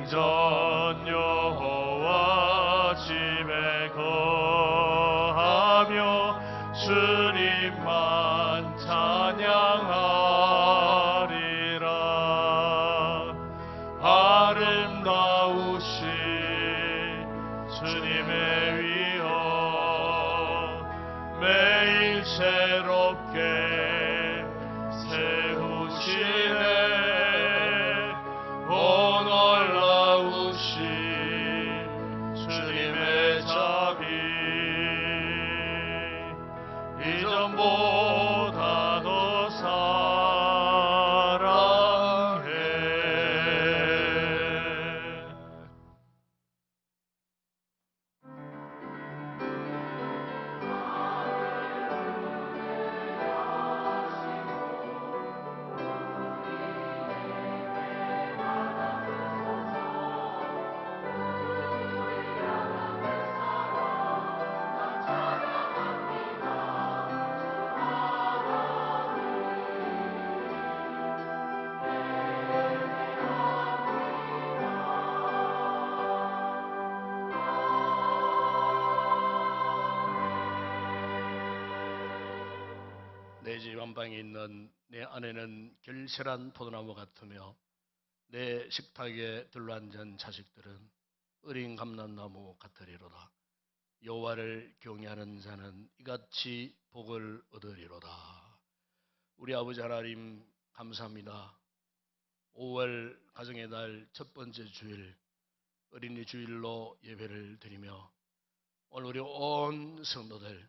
영전 여호와 집에 거하며 주님만 찬양하리라. 아름다우신 주님의 위엄 매일 새롭게 세우시네. 주님의 자비 이전보다 더 사랑해. 내 집 안방에 있는 내 아내는 결실한 포도나무 같으며 내 식탁에 들러앉은 자식들은 어린 감람나무 같으리로다. 여호와를 경외하는 자는 이같이 복을 얻으리로다. 우리 아버지 하나님 감사합니다. 5월 가정의 달 첫 번째 주일 어린이 주일로 예배를 드리며 오늘 우리 온 성도들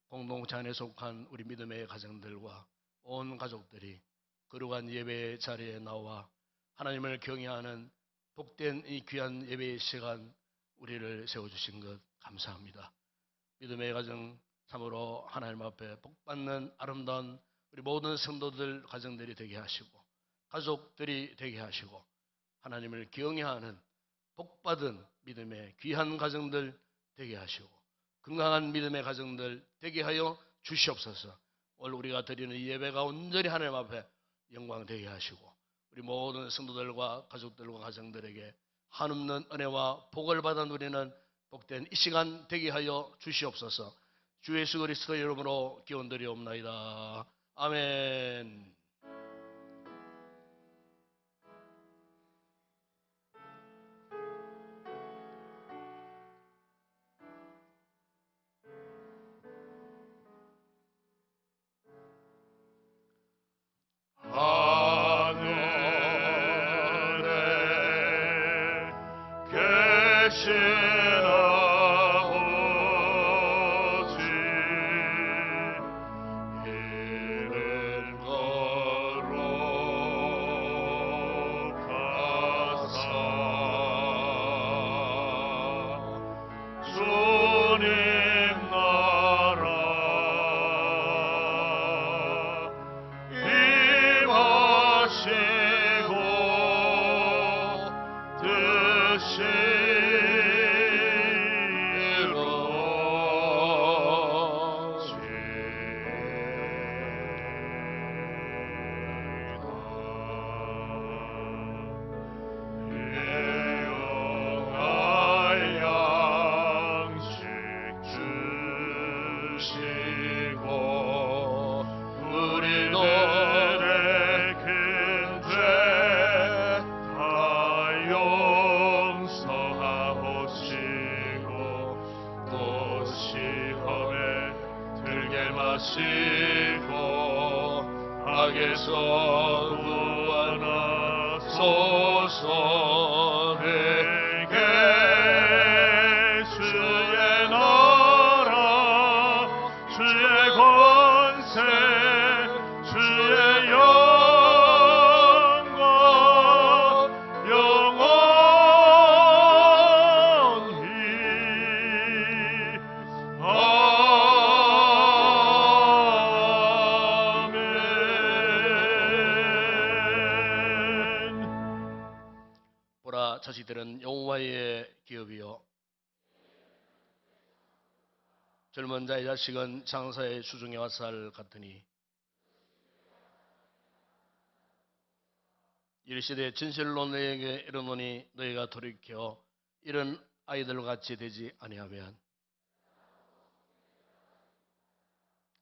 공동체 안에 속한 우리 믿음의 가정들과 온 가족들이 거룩한 예배 자리에 나와 하나님을 경외하는 복된 이 귀한 예배의 시간 우리를 세워주신 것 감사합니다. 믿음의 가정 참으로 하나님 앞에 복받는 아름다운 우리 모든 성도들 가정들이 되게 하시고 가족들이 되게 하시고 하나님을 경외하는 복받은 믿음의 귀한 가정들 되게 하시고 건강한 믿음의 가정들 되게 하여 주시옵소서. 오늘 우리가 드리는 예배가 온전히 하나님 앞에 영광 되게 하시고 우리 모든 성도들과 가족들과 가정들에게 한없는 은혜와 복을 받아 누리는 복된 이 시간 되게 하여 주시옵소서. 주 예수 그리스도의 이름으로 기원드리옵나이다. 아멘. 하늘에 계신 악에서 구원하소서. 내게 주의 나라 주의 권세 주의 영광 영원히 자식들은 여호와의 기업이요 젊은 자의 자식은 장사의 수중의 화살 같으니 이르시되 진실로 너희에게 이르노니 너희가 돌이켜 이런 아이들과 같이 되지 아니하면,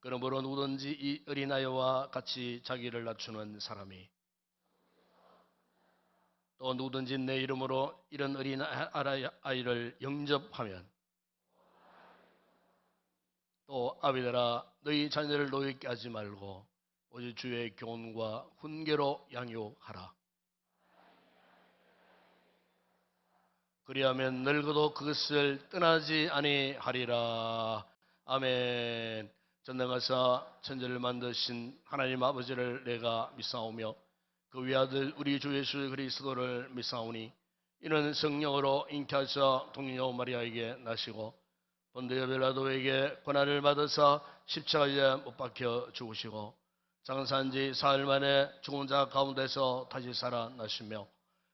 그러므로 누구든지 이 어린아이와 같이 자기를 낮추는 사람이, 또 누구든지 내 이름으로 이런 어린아이를 영접하면, 또 아비들아 너희 자녀를 노엽게 하지 말고 오직 주의 교훈과 훈계로 양육하라. 그리하면 늙어도 그것을 떠나지 아니하리라. 아멘. 전능하사 천지를 만드신 하나님 아버지를 내가 믿사오며 그 외아들 우리 주 예수 그리스도를 믿사오니, 이는 성령으로 잉태하사 동료 마리아에게 나시고 본디오 빌라도에게 고난을 받으사 십자가에 못 박혀 죽으시고 장사한 지 사흘 만에 죽은 자 가운데서 다시 살아나시며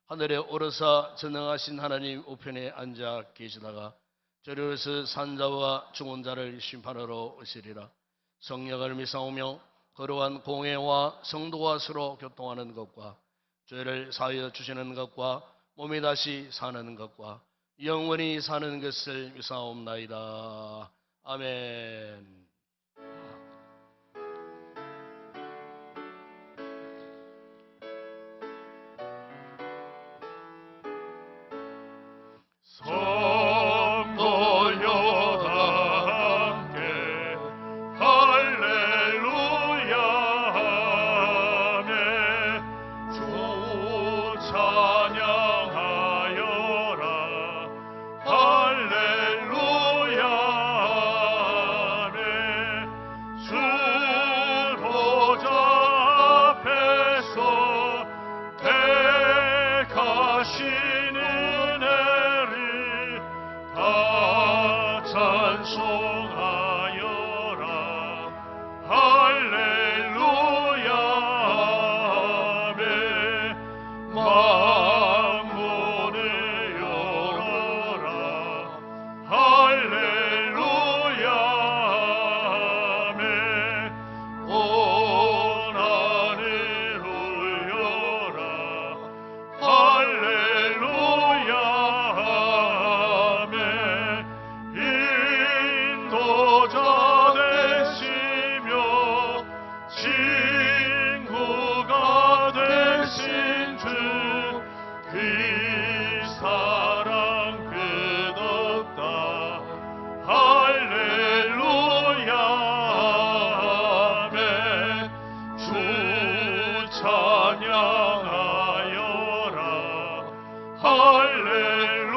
하늘에 오르사 전능하신 하나님 우편에 앉아 계시다가 저리로서 산 자와 죽은 자를 심판하러 오시리라. 성령을 믿사오며 거룩한 공회와 성도와 서로 교통하는 것과 죄를 사하여 주시는 것과 몸이 다시 사는 것과 영원히 사는 것을 믿사옵나이다. 아멘. 성도여 함께 할렐루야 하며 주 찬양하여라. 할렐루야 하며 주 보좌 앞에서 택하시는 다 찬송하여라. 할렐루야 하며 만문을 열어라. 할렐루야 하며 온 하늘 울려라. 할렐루야 인도자 되시며 친구가 되신 주, 그 사랑 끝없다. 할렐루야 하며 주 찬양하여라. 할렐루야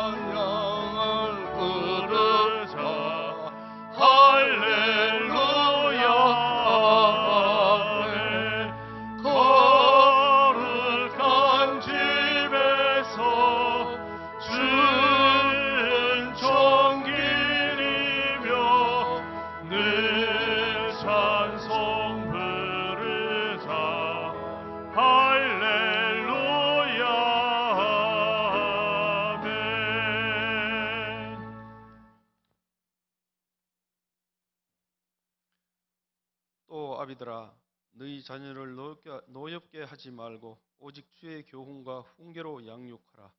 찬양을 부르자. 할렐루야 거룩한 집에서 주는 정길이며 늘 찬송 부르자. 할렐루야 아멘. 또 아비들아 너희 자녀를 노엽게 하지 말고 오직 주의 교훈과 훈계로 양육하라.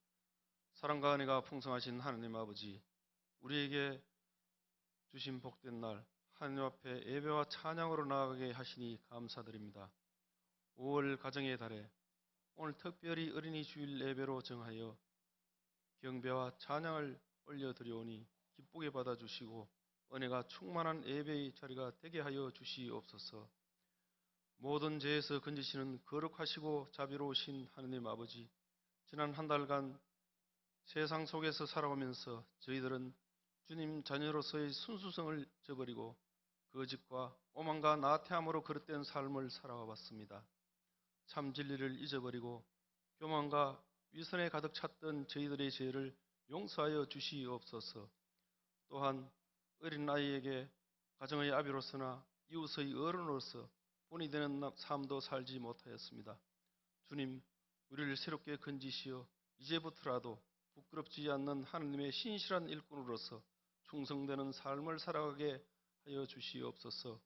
사랑과 은혜가 풍성하신 하나님 아버지, 우리에게 주신 복된 날 하나님 앞에 예배와 찬양으로 나아가게 하시니 감사드립니다. 5월 가정의 달에 오늘 특별히 어린이 주일 예배로 정하여 경배와 찬양을 올려드려오니 기쁘게 받아주시고 은혜가 충만한 예배의 자리가 되게 하여 주시옵소서. 모든 죄에서 건지시는 거룩하시고 자비로우신 하느님 아버지, 지난 한 달간 세상 속에서 살아오면서 저희들은 주님 자녀로서의 순수성을 저버리고 거짓과 오만과 나태함으로 그릇된 삶을 살아와 봤습니다. 참 진리를 잊어버리고 교만과 위선에 가득 찼던 저희들의 죄를 용서하여 주시옵소서. 또한 어린아이에게 가정의 아비로서나 이웃의 어른으로서 본이 되는 삶도 살지 못하였습니다. 주님, 우리를 새롭게 건지시어 이제부터라도 부끄럽지 않는 하느님의 신실한 일꾼으로서 충성되는 삶을 살아가게 하여 주시옵소서.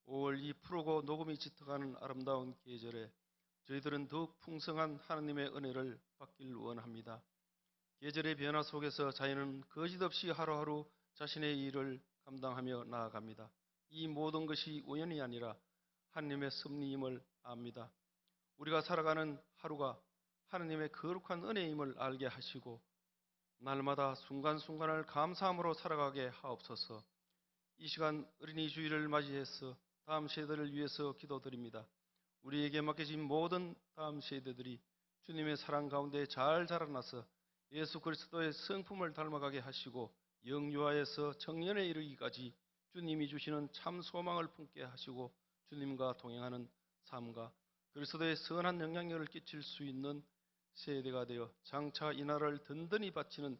5월 이 푸르고 녹음이 짙어가는 아름다운 계절에 저희들은 더욱 풍성한 하나님의 은혜를 받길 원합니다. 계절의 변화 속에서 자연은 거짓없이 하루하루 자신의 일을 감당하며 나아갑니다. 이 모든 것이 우연이 아니라 하나님의 섭리임을 압니다. 우리가 살아가는 하루가 하나님의 거룩한 은혜임을 알게 하시고 날마다 순간순간을 감사함으로 살아가게 하옵소서. 이 시간 어린이 주일을 맞이해서 다음 세대를 위해서 기도드립니다. 우리에게 맡겨진 모든 다음 세대들이 주님의 사랑 가운데 잘 자라나서 예수 그리스도의 성품을 닮아가게 하시고 영유아에서 청년에 이르기까지 주님이 주시는 참 소망을 품게 하시고 주님과 동행하는 삶과 그리스도의 선한 영향력을 끼칠 수 있는 세대가 되어 장차 이 나라를 든든히 바치는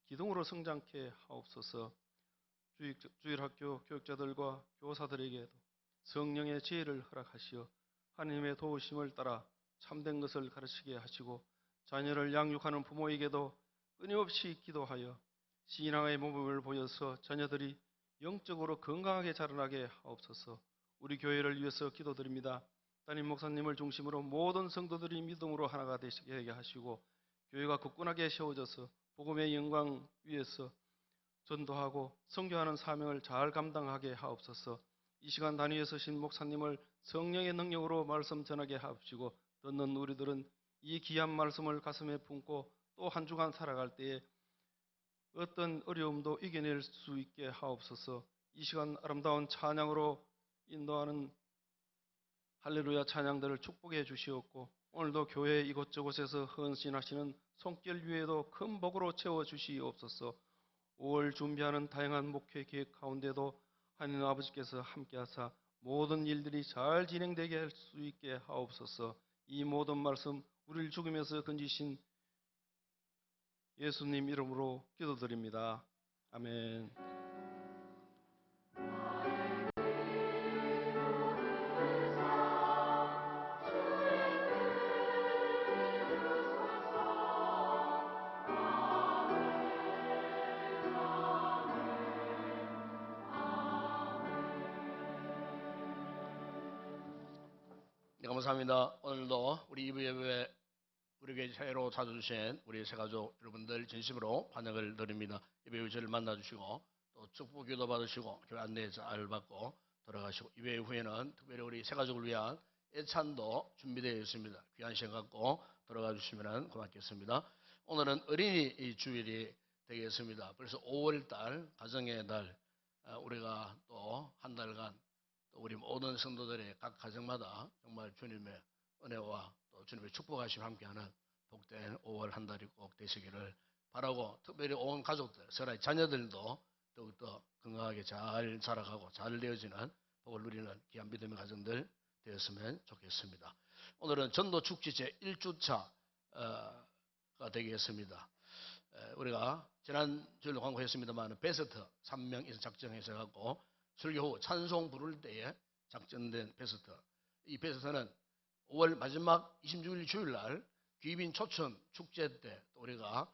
기둥으로 성장케 하옵소서. 주일학교 교육자들과 교사들에게도 성령의 지혜를 허락하시어 하나님의 도우심을 따라 참된 것을 가르치게 하시고 자녀를 양육하는 부모에게도 끊임없이 기도하여 신앙의 모범을 보여서 자녀들이 영적으로 건강하게 자라나게 하옵소서. 우리 교회를 위해서 기도드립니다. 담임 목사님을 중심으로 모든 성도들이 믿음으로 하나가 되게 하시고 교회가 굳건하게 세워져서 복음의 영광 위에서 전도하고 선교하는 사명을 잘 감당하게 하옵소서. 이 시간 단위에 서신 목사님을 성령의 능력으로 말씀 전하게 하옵시고 듣는 우리들은 이 귀한 말씀을 가슴에 품고 또 한 주간 살아갈 때에 어떤 어려움도 이겨낼 수 있게 하옵소서. 이 시간 아름다운 찬양으로 인도하는 할렐루야 찬양들을 축복해 주시옵고 오늘도 교회 이곳저곳에서 헌신하시는 손길 위에도 큰 복으로 채워 주시옵소서. 5월 준비하는 다양한 목회 계획 가운데도 하나님 아버지께서 함께하사 모든 일들이 잘 진행되게 할 수 있게 하옵소서. 이 모든 말씀 우리를 죽이면서 건지신 예수님 이름으로 기도드립니다. 아멘. 네, 감사합니다. 오늘도 우리 이부 예배 우리에게 새로 찾아주신 우리 새가족 여러분들 진심으로 환영을 드립니다. 예배 후 저를 만나주시고 또 축복 기도 받으시고 교회 안내 잘 받고 돌아가시고 예배 후에는 특별히 우리 새가족을 위한 예찬도 준비되어 있습니다. 귀한 시간 갖고 돌아가 주시면 고맙겠습니다. 오늘은 어린이 주일이 되겠습니다. 벌써 5월달 가정의 달 우리가 또 한 달간 또 우리 모든 성도들의 각 가정마다 정말 주님의 은혜와 또 주님의 축복하심 함께하는 복된 5월 한 달이 꼭 되시기를 바라고 특별히 온 가족들, 서로의 자녀들도 더욱더 건강하게 잘 자라가고 잘 되어지는 복을 누리는 귀한 믿음의 가정들 되었으면 좋겠습니다. 오늘은 전도축제 제1주차가 되겠습니다. 우리가 지난 주일도 광고했습니다만 베스트 3명 이상 작정해서 갖고 설교 후 찬송 부를 때에 작전된 베스트. 이 베스트는 5월 마지막 26일 주일날 귀빈 초청 축제 때 우리가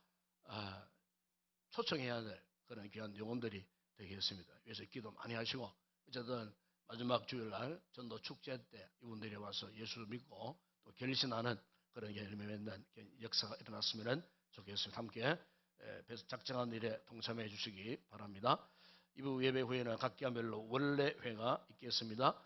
초청해야 될 그런 귀한 영혼들이 되겠습니다. 그래서 기도 많이 하시고 어쨌든 마지막 주일날 전도 축제 때 이분들이 와서 예수 믿고 또 결신하는 그런 열매 맺는 역사가 일어났으면 좋겠습니다. 함께 작정한 일에 동참해 주시기 바랍니다. 이부 예배 후에는 각 기간별로 원래 회가 있겠습니다.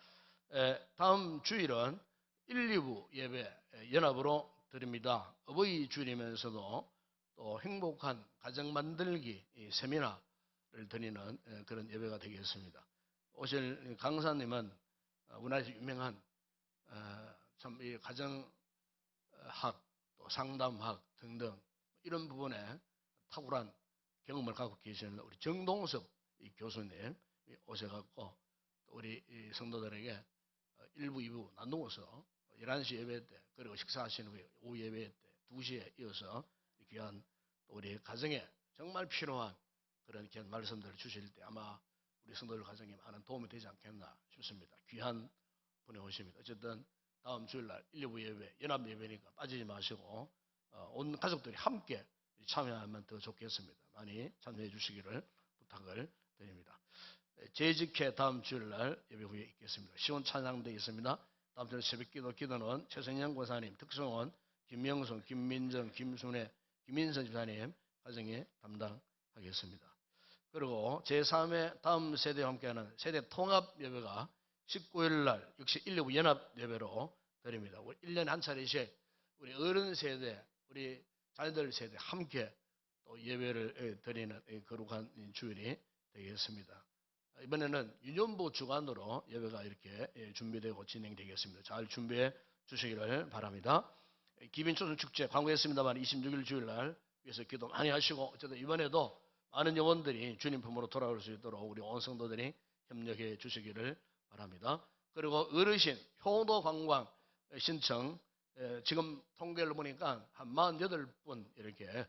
다음 주일은 1, 2부 예배 연합으로 드립니다. 어버이 주일이면서도 또 행복한 가정 만들기 세미나를 드리는 그런 예배가 되겠습니다. 오실 강사님은 우리나라에서 유명한 참 가정학 또 상담학 등등 이런 부분에 탁월한 경험을 갖고 계시는 우리 정동석 교수님 오셔갖고 우리 성도들에게 1부, 2부 나누어서 11시 예배 때 그리고 식사하시는 후에 오후 예배 때 2시에 이어서 귀한 우리 가정에 정말 필요한 그런 귀한 말씀들을 주실 때 아마 우리 성도들 가정에 많은 도움이 되지 않겠나 싶습니다. 귀한 분이 오십니다. 어쨌든 다음 주일날 1, 2부 예배 연합 예배니까 빠지지 마시고 온 가족들이 함께 참여하면 더 좋겠습니다. 많이 참여해 주시기를 부탁을 드립니다. 재직회 다음 주일날 예배 후에 있겠습니다. 시원 찬양대 있습니다. 다음 주 새벽기도 기도는 최성영 권사님, 특성원, 김명순, 김민정, 김순애, 김인선 집사님 가정에 담당하겠습니다. 그리고 제3회 다음 세대와 함께하는 세대 통합 예배가 19일 날 역시 119 연합 예배로 드립니다. 1년에 한 차례씩 우리 어른 세대, 우리 자녀들 세대 함께 또 예배를 드리는 거룩한 주일이 되겠습니다. 이번에는 유년부 주관으로 예배가 이렇게 준비되고 진행되겠습니다. 잘 준비해 주시기를 바랍니다. 기빈초선 축제 광고했습니다만 26일 주일날 위해서 기도 많이 하시고 어쨌든 이번에도 많은 영혼들이 주님 품으로 돌아올 수 있도록 우리 온 성도들이 협력해 주시기를 바랍니다. 그리고 어르신 효도 관광 신청 지금 통계를 보니까 한 48분 이렇게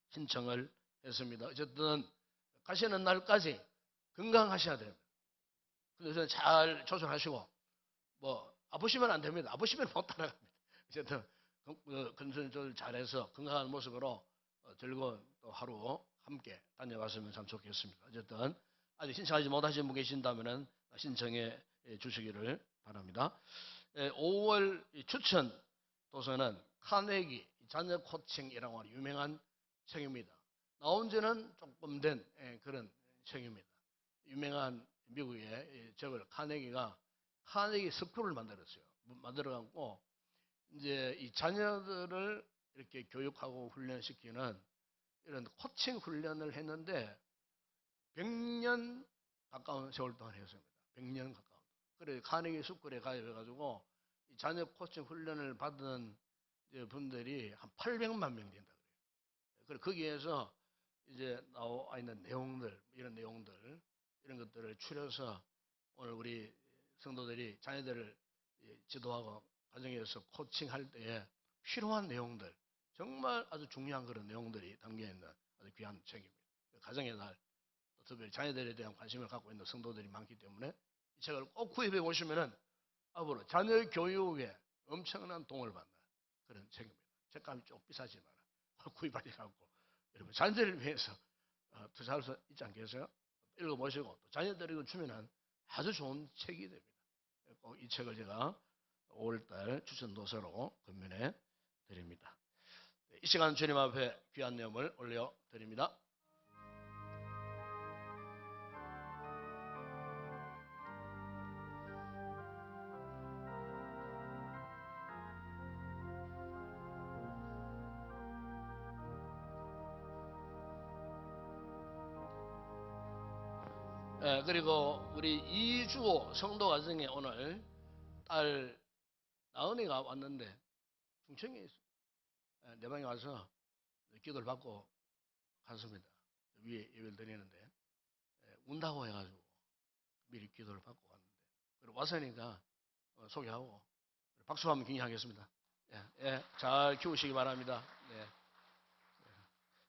신청을 했습니다. 어쨌든 가시는 날까지 건강하셔야 됩니다. 그래서 잘 조절하시고 뭐 아프시면 안 됩니다. 아프시면 못 따라갑니다. 어쨌든 건강 조절 잘해서 건강한 모습으로 즐거운 또 하루 함께 다녀왔으면 참 좋겠습니다. 어쨌든 아직 신청하지 못하신 분 계신다면 신청해 주시기를 바랍니다. 5월 추천 도서는 카네기 자녀 코칭이라고 하는 유명한 책입니다. 나온 지는 조금 된 그런 책입니다. 유명한 미국의 저걸 카네기가 카네기 스쿨을 만들었어요. 만들어갖고 이제 이 자녀들을 이렇게 교육하고 훈련시키는 이런 코칭 훈련을 했는데 100년 가까운 세월 동안 했습니다. 100년 가까운. 그래 카네기 스쿨에 가입해가지고 이 자녀 코칭 훈련을 받은 분들이 한 800만 명 된다 그래요. 그래 거기에서 이제 나와 있는 내용들 이런 내용들 이런 것들을 추려서 오늘 우리 성도들이 자녀들을 지도하고 가정에서 코칭할 때에 필요한 내용들 정말 아주 중요한 그런 내용들이 담겨있는 아주 귀한 책입니다. 가정의 날 특별히 자녀들에 대한 관심을 갖고 있는 성도들이 많기 때문에 이 책을 꼭 구입해 보시면은 앞으로 자녀 교육에 엄청난 도움을 받는 그런 책입니다. 책감이 좀 비싸지만 구입하셔갖고 여러분 자녀들을 위해서 투자할 수 있지 않겠어요? 읽어보시고 또 자녀들에게 주면은 아주 좋은 책이 됩니다. 꼭 이 책을 제가 5월달 추천 도서로 건면해 드립니다. 이 시간 주님 앞에 귀한 내용을 올려 드립니다. 그리고 우리 이주호 성도 가정에 오늘 딸 나은이가 왔는데 충청에 있어. 내 방에 와서 기도를 받고 갔습니다. 위에 예배를 드리는데 운다고 해가지고 미리 기도를 받고 갔는데 그리고 왔으니까 소개하고 박수 한번 격려하겠습니다. 잘 키우시기 바랍니다. 네.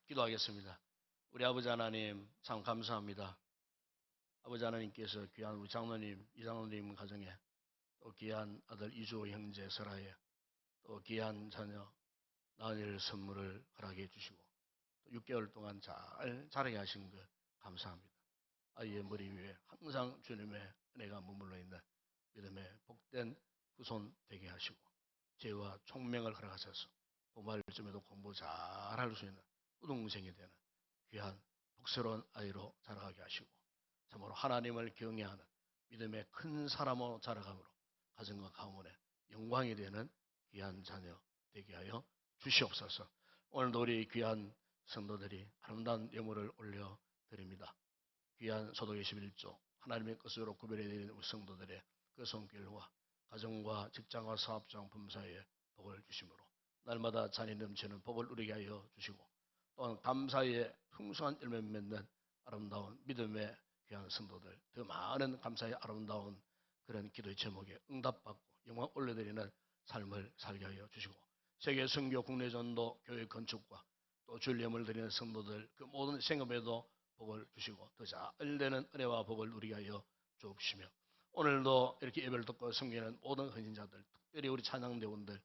기도하겠습니다. 우리 아버지 하나님 참 감사합니다. 아버지 하나님께서 귀한 우리 장로님, 이장로님 가정에 또 귀한 아들 이주호 형제 설아에 또 귀한 자녀 나은이를 선물을 허락해 주시고 또 6개월 동안 잘 자라게 하신 것 감사합니다. 아이의 머리 위에 항상 주님의 은혜가 머물러 있는 믿음의 복된 후손 되게 하시고 죄와 총명을 허락하셔서 도말점에도 공부 잘할 수 있는 우등생이 되는 귀한 복스러운 아이로 자라가게 하시고 참으로 하나님을 경외하는 믿음의 큰 사람으로 자라감으로 가정과 가문에 영광이 되는 귀한 자녀 되게 하여 주시옵소서. 오늘도 우리 귀한 성도들이 아름다운 예물을 올려드립니다. 귀한 소득의 11조 하나님의 것으로 구별해드리는 우리 성도들의 그 손길과 가정과 직장과 사업장 범사에 복을 주심으로 날마다 잔이 넘치는 복을 누리게 하여 주시고 또한 감사의 풍성한 열매 맺는 아름다운 믿음의 귀한 성도들 더 많은 감사의 아름다운 그런 기도의 제목에 응답받고 영광 올려드리는 삶을 살게 하여 주시고 세계 선교 국내 전도 교회 건축과 또 주일 예물 드리는 성도들 그 모든 생업에도 복을 주시고 더 잘 되는 은혜와 복을 누리게 하여 주옵시며 오늘도 이렇게 예배를 듣고 섬기는 모든 헌신자들 특별히 우리 찬양대원들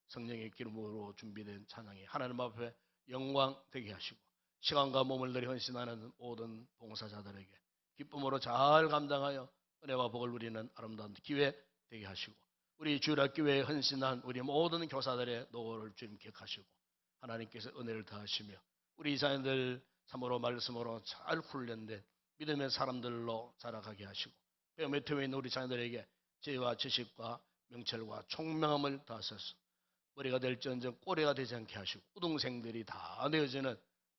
성령의 기름으로 준비된 찬양이 하나님 앞에 영광 되게 하시고 시간과 몸을 들여 헌신하는 모든 봉사자들에게 기쁨으로 잘 감당하여 은혜와 복을 누리는 아름다운 기회 되게 하시고, 우리 주일학교에 헌신한 우리 모든 교사들의 노고를 주님 기억하시고 하나님께서 은혜를 더하시며 우리 자녀들 참으로 말씀으로 잘 훈련된 믿음의 사람들로 자라가게 하시고 배움의 틈에 있는 우리 자녀들에게 지혜와 지식과 명철과 총명함을 더하셔서 머리가 될지언정 꼬리가 되지 않게 하시고 우등생들이 다 내어지는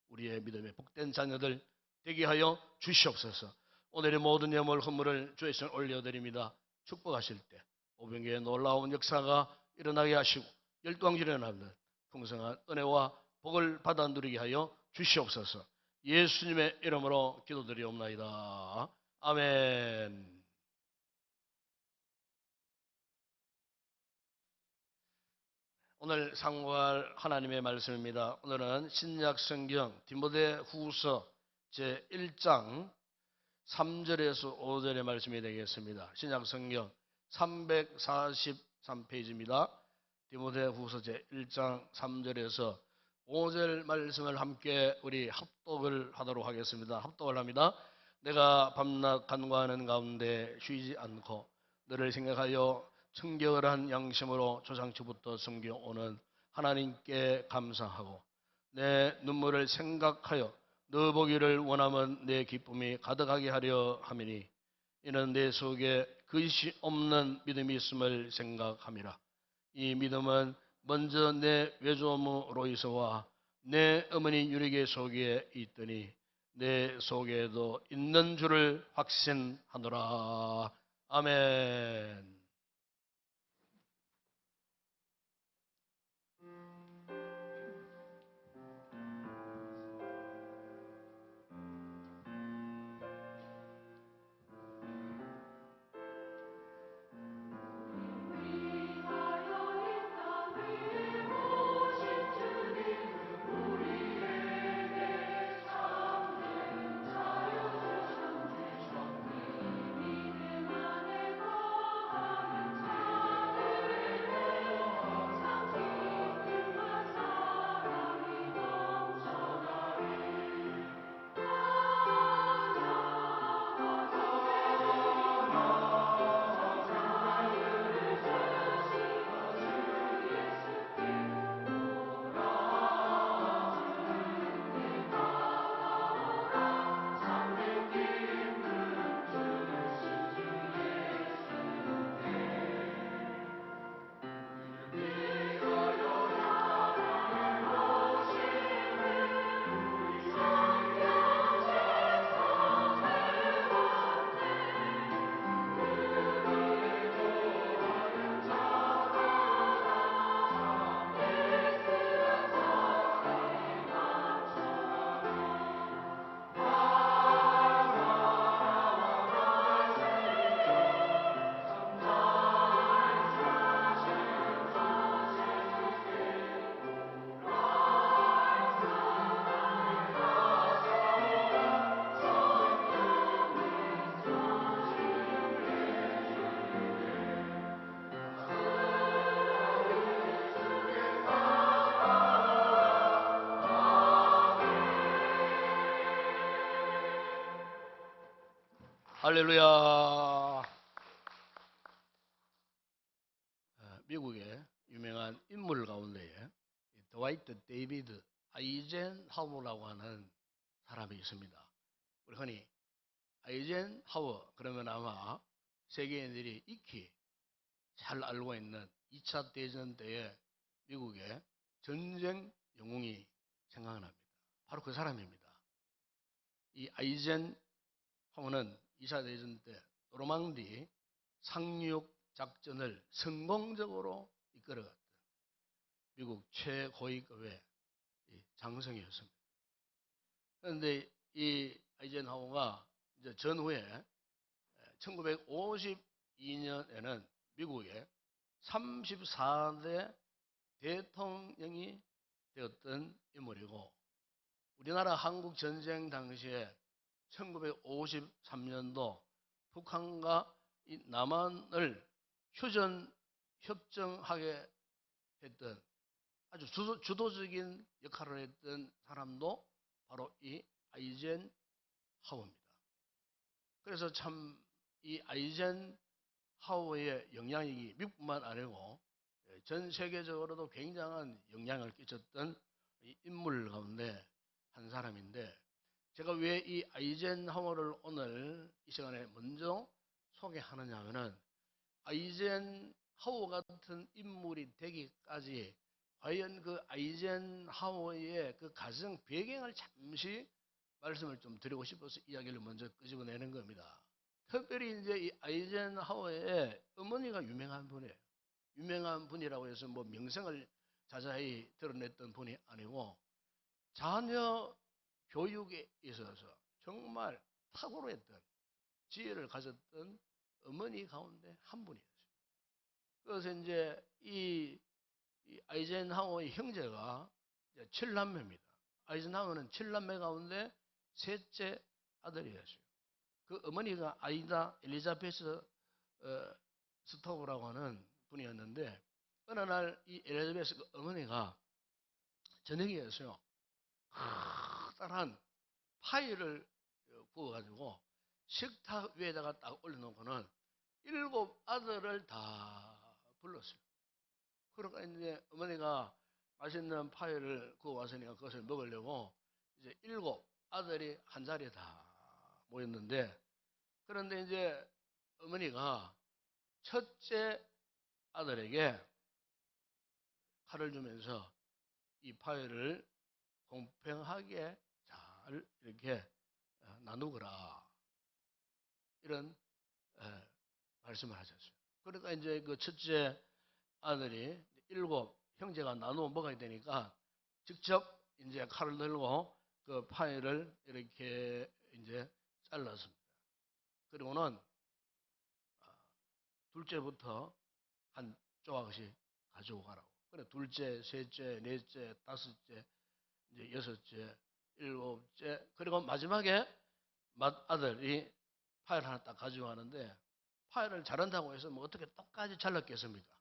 우리의 믿음의 복된 자녀들 되게 하여 주시옵소서. 오늘의 모든 예물 헌물을 주의 손에 올려드립니다. 축복하실 때 오병기의 놀라운 역사가 일어나게 하시고 열두왕전이 일어나는 풍성한 은혜와 복을 받아 누리게 하여 주시옵소서. 예수님의 이름으로 기도드리옵나이다. 아멘. 오늘 상고할 하나님의 말씀입니다. 오늘은 신약 성경 디모데 후서 제1장 3절에서 5절의 말씀이 되겠습니다. 신약 성경 343페이지입니다. 디모데 후서 제1장 3절에서 5절 말씀을 함께 우리 합독을 하도록 하겠습니다. 합독을 합니다. 내가 밤낮 간구하는 가운데 쉬지 않고 너를 생각하여 청결한 양심으로 조상초부터 섬겨오는 하나님께 감사하고 내 눈물을 생각하여 너 보기를 원하면 내 기쁨이 가득하게 하려 함이니 이는 내 속에 거짓이 없는 믿음이 있음을 생각함이라. 이 믿음은 먼저 내 외조모 로이서와 내 어머니 유리게 속에 있더니 내 속에도 있는 줄을 확신하노라. 아멘. 할렐루야. 미국의 유명한 인물 가운데에 드와이트 데이비드 아이젠하워라고 하는 사람이 있습니다. 우리 흔히 아이젠하워 그러면 아마 세계인들이 익히 잘 알고 있는 2차 대전 때의 미국의 전쟁 영웅이 생각납니다. 바로 그 사람입니다. 이 아이젠하워는 2차 대전 때 노르망디 상륙 작전을 성공적으로 이끌어갔던 미국 최고위급의 장성이었습니다. 그런데 이 아이젠하워가 이제 전후에 1952년에는 미국의 34대 대통령이 되었던 인물이고 우리나라 한국 전쟁 당시에 1953년도 북한과 이 남한을 휴전 협정하게 했던 아주 주도적인 역할을 했던 사람도 바로 이 아이젠하워입니다. 그래서 참 이 아이젠 하워의 영향력이 미국뿐만 아니고 전 세계적으로도 굉장한 영향을 끼쳤던 이 인물 가운데 한 사람인데, 제가 왜 이 아이젠하워를 오늘 이 시간에 먼저 소개하느냐 하면은, 아이젠하워 같은 인물이 되기까지 과연 그 아이젠하워의 그 가정 배경을 잠시 말씀을 좀 드리고 싶어서 이야기를 먼저 끄집어내는 겁니다. 특별히 이제 이 아이젠하워의 어머니가 유명한 분이에요. 유명한 분이라고 해서 뭐 명성을 자자히 드러냈던 분이 아니고, 자녀 교육에 있어서 정말 탁월했던 지혜를 가졌던 어머니 가운데 한 분이었어요. 그래서 이제 이 아이젠하워의 형제가 이제 7남매입니다. 아이젠하워는 7남매 가운데 셋째 아들이었어요. 그 어머니가 아이다 엘리자베스 스토브라고 하는 분이었는데, 어느 날 이 엘리자베스 그 어머니가 저녁이었어요. 커다란 파이를 구워가지고 식탁 위에다가 딱 올려놓고는 7 아들을 다 불렀어요. 그러니까 이제 어머니가 맛있는 파이를 구워왔으니까 그것을 먹으려고 이제 7 아들이 한 자리에 다 모였는데, 그런데 이제 어머니가 첫째 아들에게 칼을 주면서 이 파이를 공평하게 잘 이렇게 나누거라, 이런 말씀을 하셨어요. 그러니까 이제 그 첫째 아들이 7 형제가 나누어 먹어야 되니까 직접 이제 칼을 들고 그 파이를 이렇게 이제 잘랐습니다. 그리고는 둘째부터 한 조각씩 가지고 가라고. 그래, 둘째, 셋째, 넷째, 다섯째, 이제 여섯째, 일곱째, 그리고 마지막에 맏아들이 파이를 하나 딱 가지고 가는데, 파이를 잘한다고 해서 뭐 어떻게 똑같이 잘랐겠습니까?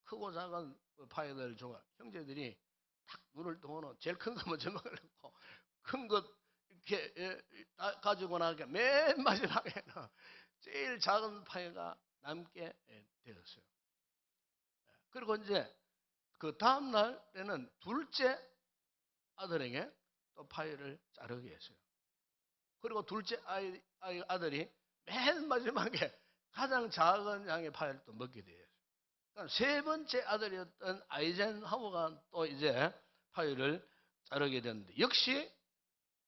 크고 작은 파이들 조각, 형제들이 탁 눈을 뜨고는 제일 큰 거 먼저 먹으려고 큰 것 이렇게 가지고 나니까 맨 마지막에는 제일 작은 파이가 남게 되었어요. 그리고 이제 그 다음 날에는 둘째 아들에게 또 파이를 자르게 했어요. 그리고 둘째 아들이 맨 마지막에 가장 작은 양의 파이를 또 먹게 돼요. 그러니까 세 번째 아들이었던 아이젠하워가 또 이제 파이를 자르게 됐는데, 역시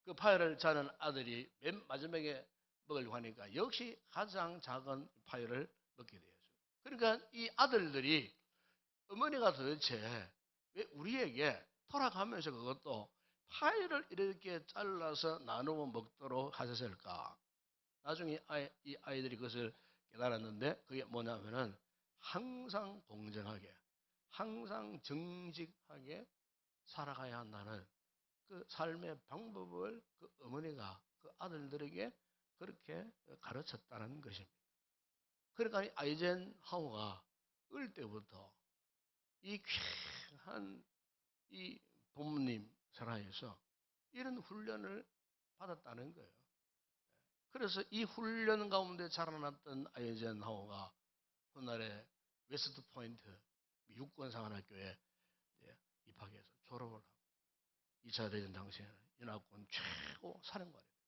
그 파이를 자른 아들이 맨 마지막에 먹으려고 하니까 역시 가장 작은 파이를 먹게 되었어요. 그러니까 이 아들들이 어머니가 도대체 왜 우리에게 돌아가면서 그것도 파이를 이렇게 잘라서 나누어 먹도록 하셨을까? 나중에 이 아이들이 그것을 깨달았는데, 그게 뭐냐면은 항상 공정하게, 항상 정직하게 살아가야 한다는 그 삶의 방법을 그 어머니가 그 아들들에게 그렇게 가르쳤다는 것입니다. 그러니까 이 아이젠하워가 어릴 때부터 이 귀한 이 부모님 사랑에서 이런 훈련을 받았다는 거예요. 그래서 이 훈련 가운데 자라났던 아이젠하워가 훗날에 웨스트 포인트 육군사관학교에 입학해서 졸업을 하고 2차 대전 당시에는 연합군 최고 사령관이 되고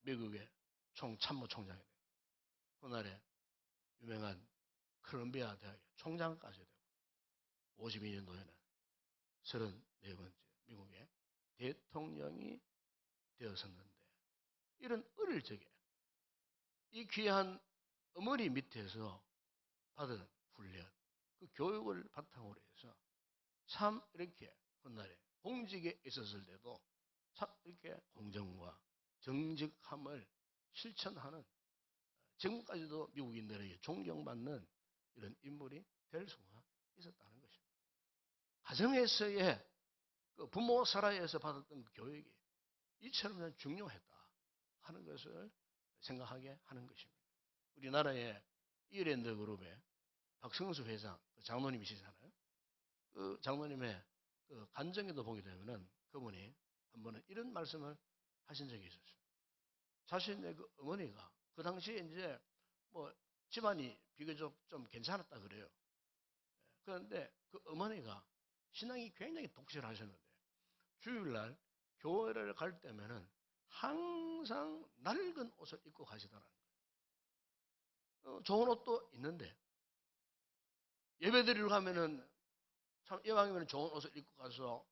미국의 총참모총장이 되고 훗날에 유명한 콜롬비아 대학의 총장까지 되고 52년도에는 34번째 미국의 대통령이 되었었는데, 이런 어릴 적에 이 귀한 어머니 밑에서 받은 훈련, 그 교육을 바탕으로 해서 참 이렇게 훗날에 공직에 있었을 때도 참 이렇게 공정과 정직함을 실천하는, 지금까지도 미국인들에게 존경받는 이런 인물이 될 수가 있었다는 것입니다. 가정에서의 그 부모 사라에서 받았던 그 교육이 이처럼 중요했다 하는 것을 생각하게 하는 것입니다. 우리나라의 이랜드 그룹의 박성수 회장, 그 장로님이시잖아요. 그 장로님의 그 간증에도 보게 되면은 그분이 한 번은 이런 말씀을 하신 적이 있었어요. 자신의 그 어머니가 그 당시에 이제 뭐 집안이 비교적 좀 괜찮았다 그래요. 그런데 그 어머니가 신앙이 굉장히 독실하셨는데 주일날 교회를 갈 때면은 항상 낡은 옷을 입고 가시더라는 거예요. 좋은 옷도 있는데 예배 드리러 가면은 참 이왕이면 좋은 옷을 입고 가서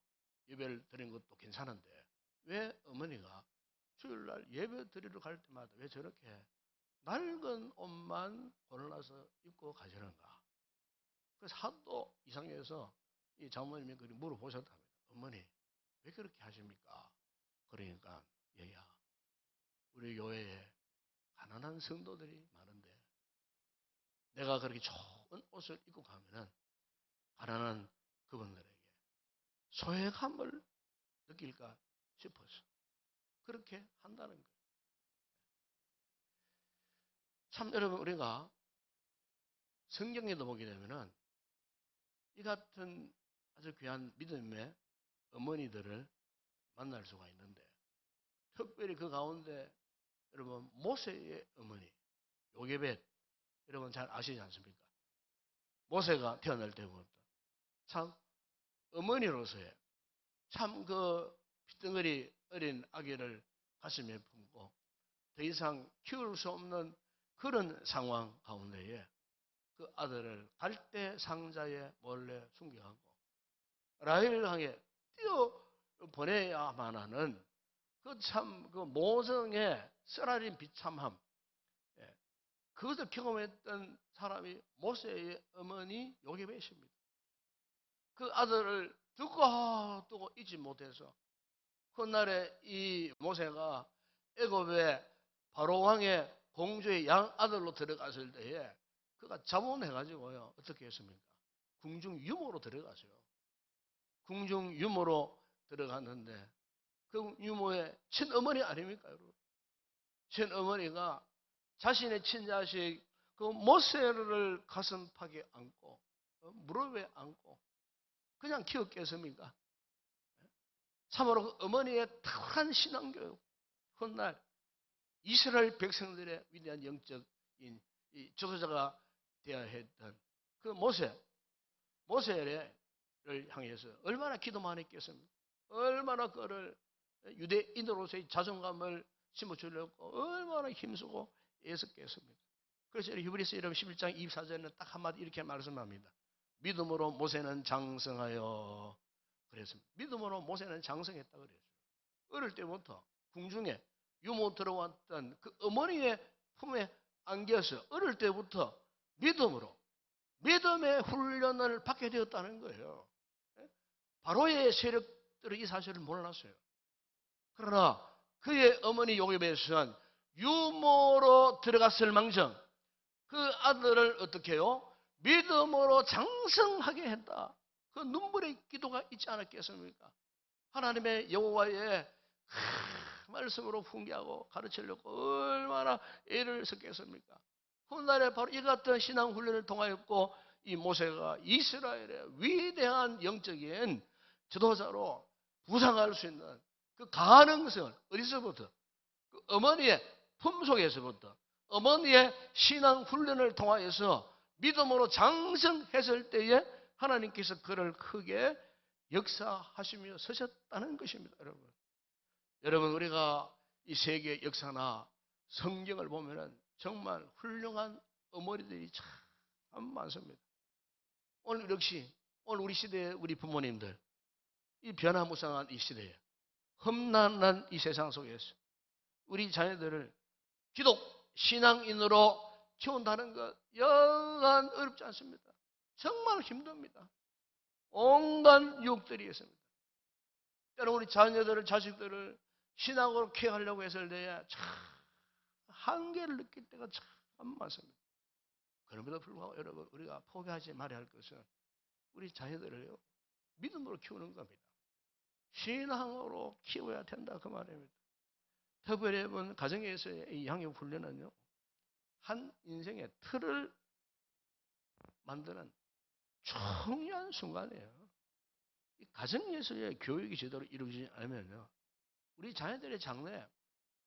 예배를 드리는 것도 괜찮은데 왜 어머니가 주일날 예배 드리러 갈 때마다 왜 저렇게 낡은 옷만 골라서 입고 가시는가? 그래서 하도 이상해서 이 장모님이 그리 물어보셨답니다. 어머니 왜 그렇게 하십니까? 그러니까 얘야 우리 교회에 가난한 성도들이 많은데 내가 그렇게 좋은 옷을 입고 가면은 가난한 그분들에게 소외감을 느낄까 싶어서 그렇게 한다는 거예요. 참 여러분 우리가 성경에도 보게 되면은 이 같은 아주 귀한 믿음의 어머니들을 만날 수가 있는데 특별히 그 가운데 여러분 모세의 어머니 요게벳 여러분 잘 아시지 않습니까? 모세가 태어날 때부터 참 어머니로서의 참 그 핏덩어리 어린 아기를 가슴에 품고 더 이상 키울 수 없는 그런 상황 가운데에 그 아들을 갈대 상자에 몰래 숨겨하고 라헬을 향해 뛰어 보내야만 하는 그 참 그 모성의 쓰라린 비참함 그것을 경험했던 사람이 모세의 어머니 요게벳입니다. 그 아들을 두고 잊지 못해서 그날에 이 모세가 애굽의 바로 왕의 공주의 양 아들로 들어갔을 때에 그가 자문해가지고요 어떻게 했습니까? 궁중 유모로 들어가세요. 궁중 유모로 들어갔는데 그 유모의 친어머니 아닙니까 여러분? 친어머니가 자신의 친자식 그 모세를 가슴팍에 안고 무릎에 안고 그냥 키웠겠습니까? 참으로 그 어머니의 탁월한 신앙교육 훗날 이스라엘 백성들의 위대한 영적인 이 지도자가 되어야 했던 그 모세를 향해서 얼마나 기도 많이 했겠습니까? 얼마나 그를 유대인으로서의 자존감을 심어주려고 얼마나 힘쓰고 애썼겠습니까? 그래서 히브리서 11장 24절에는 딱 한마디 이렇게 말씀합니다. 믿음으로 모세는 장성하여 그랬습니다. 믿음으로 모세는 장성했다 그랬어요. 어릴 때부터 궁중에 유모 들어왔던 그 어머니의 품에 안겨서 어릴 때부터 믿음의 훈련을 받게 되었다는 거예요. 바로의 세력들은 이 사실을 몰랐어요. 그러나 그의 어머니 요게벳은 유모로 들어갔을 망정 그 아들을 어떻게 해요? 믿음으로 장성하게 했다. 그 눈물의 기도가 있지 않았겠습니까? 하나님의 여호와의 말씀으로 훈계하고 가르치려고 얼마나 애를 썼겠습니까? 훗날에 바로 이 같은 신앙 훈련을 통하였고 이 모세가 이스라엘의 위대한 영적인 지도자로 부상할 수 있는 그 가능성을 어디서부터? 그 어머니의 품속에서부터 어머니의 신앙 훈련을 통하여서 믿음으로 장성했을 때에 하나님께서 그를 크게 역사하시며 서셨다는 것입니다. 여러분 우리가 이 세계 역사나 성경을 보면은 정말 훌륭한 어머니들이 참 많습니다. 오늘 역시 오늘 우리 시대의 우리 부모님들 이 변화무쌍한 이 시대에 험난한 이 세상 속에서 우리 자녀들을 기독 신앙인으로 키운다는 것 여간 어렵지 않습니다. 정말 힘듭니다. 온갖 유혹들이 있습니다. 때로 우리 자녀들을 자식들을 신앙으로 케어하려고 했을 때에 참 한계를 느낄 때가 참 많습니다. 그럼에도 불구하고 여러분 우리가 포기하지 말아야 할 것은 우리 자녀들을요 믿음으로 키우는 겁니다. 신앙으로 키워야 된다 그 말입니다. 특별히 여러분 가정에서의 이 양육 훈련은요 한 인생의 틀을 만드는 중요한 순간이에요. 이 가정에서의 교육이 제대로 이루어지지 않으면요 우리 자녀들의 장래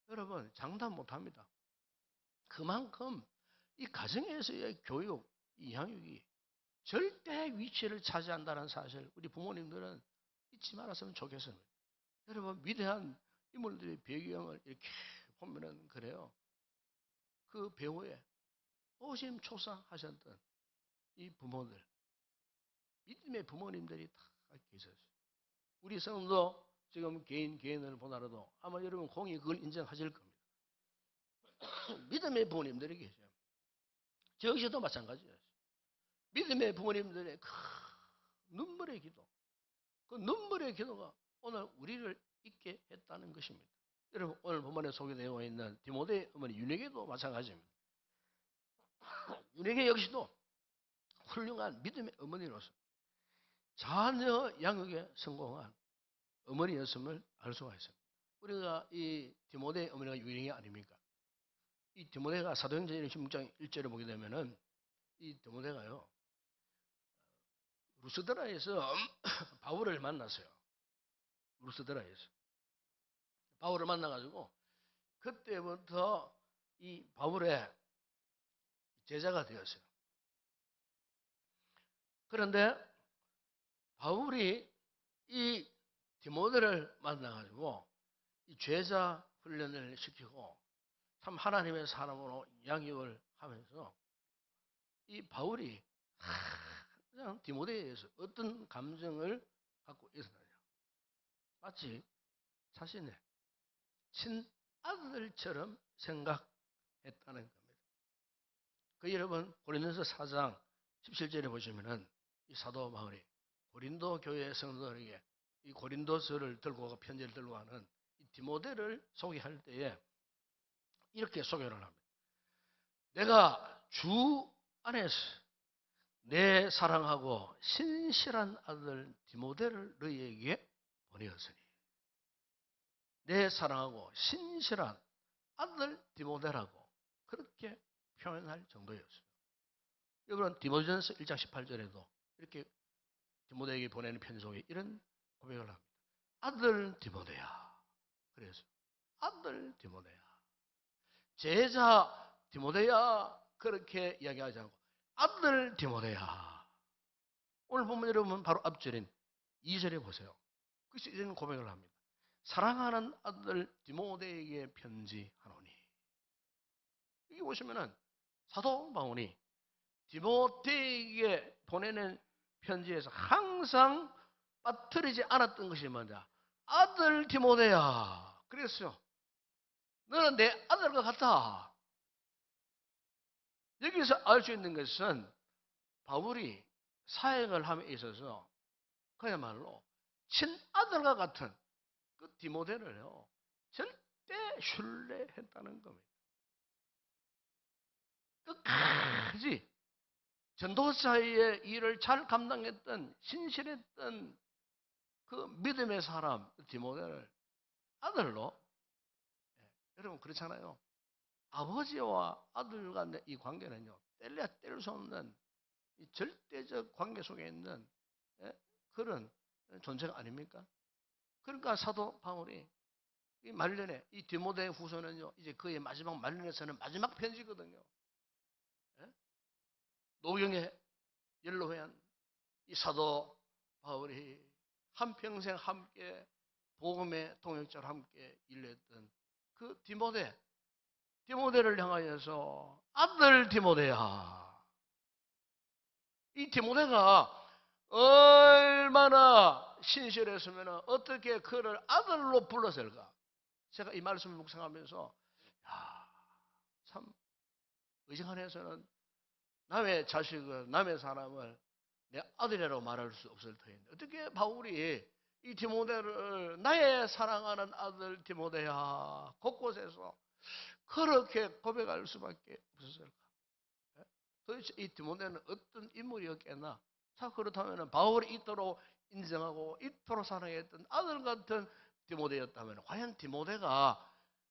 여러분 장담 못합니다. 그만큼 이 가정에서의 교육, 이 양육이 절대 위치를 차지한다는 사실 우리 부모님들은 잊지 말았으면 좋겠습니다. 여러분 위대한 인물들의 배경을 이렇게 보면은 그래요. 그 배후에 노심초사하셨던 이 부모들, 믿음의 부모님들이 다 계셨어요. 우리 성도 지금 개인을 보나라도 아마 여러분 공이 그걸 인정하실 겁니다. 믿음의 부모님들이 계셔요. 저기서도 마찬가지예요. 믿음의 부모님들의 그 눈물의 기도, 그 눈물의 기도가 오늘 우리를 있게 했다는 것입니다. 여러분 오늘 본문에 소개되어 있는 디모데 어머니 윤회계도 마찬가지입니다. 윤회계 역시도 훌륭한 믿음의 어머니로서 자녀 양육에 성공한 어머니였음을 알 수가 있습니다. 우리가 이 디모데 어머니가 유일이 아닙니까? 이 디모데가 사도행전 16장 1절을 보게 되면은 이 디모데가요 루스드라에서 바울을 만났어요. 루스드라에서 바울을 만나가지고 그때부터 이 바울의 제자가 되었어요. 그런데 바울이 이 디모데를 만나가지고 이 제자 훈련을 시키고 참 하나님의 사람으로 양육을 하면서 이 바울이 그냥 디모데에서 어떤 감정을 갖고 있었느냐. 마치 자신의 친아들처럼 생각했다는 겁니다. 그 여러분 고린도서 4장 17절에 보시면은 이 사도 바울이 고린도 교회 성도들에게 이 고린도서를 들고 편지를 들고 가는 이 디모데를 소개할 때에 이렇게 소개를 합니다. 내가 주 안에서 내 사랑하고 신실한 아들 디모데를 너희에게 보내었으니 내 사랑하고 신실한 아들 디모데라고 그렇게 표현할 정도였어요. 여러분 디모데전서 1장 18절에도 이렇게 디모데에게 보내는 편지 속에 이런 고백을 합니다. 아들 디모데야. 그래서 아들 디모데야. 제자 디모데야. 그렇게 이야기하지 않고 아들 디모데야. 오늘 보면 여러분 바로 앞절인 2절에 보세요. 그래서 이런 고백을 합니다. 사랑하는 아들 디모데에게 편지하노니. 여기 보시면은 사도 바울이 디모데에게 보내는 편지에서 항상 빠뜨리지 않았던 것이 뭐냐? 아들 디모데야. 그랬어요. 너는 내 아들과 같다. 여기서 알 수 있는 것은 바울이 사역을 함에 있어서 그야말로 친아들과 같은 그 디모데를요 절대 신뢰했다는 겁니다. 끝까지 전도사의 일을 잘 감당했던 신실했던 그 믿음의 사람 디모데를 아들로 여러분 그렇잖아요. 아버지와 아들 간의 이 관계는요 뗄래야 뗄 수 없는 이 절대적 관계 속에 있는 그런 존재가 아닙니까? 그러니까 사도 바울이 이 말년에 이 디모데 후서는요 이제 그의 마지막 말년에서는 마지막 편지거든요. 노경의 연로회한 이 사도 바울이 한평생 함께 복음의 동역자로 함께 일했던 그 디모데를 향하여서 아들 디모데야. 이 디모데가 얼마나 신실했으면 어떻게 그를 아들로 불렀을까? 제가 이 말씀을 묵상하면서 참 의정 안에서는 남의 자식을 남의 사람을 내 아들이라고 말할 수 없을 터인데 어떻게 바울이 이 디모데를 나의 사랑하는 아들 디모데야 곳곳에서 그렇게 고백할 수밖에 없었을까? 도대체 이 디모데는 어떤 인물이었겠나? 자 그렇다면 바울이 이토록 인정하고 이토록 사랑했던 아들 같은 디모데였다면 과연 디모데가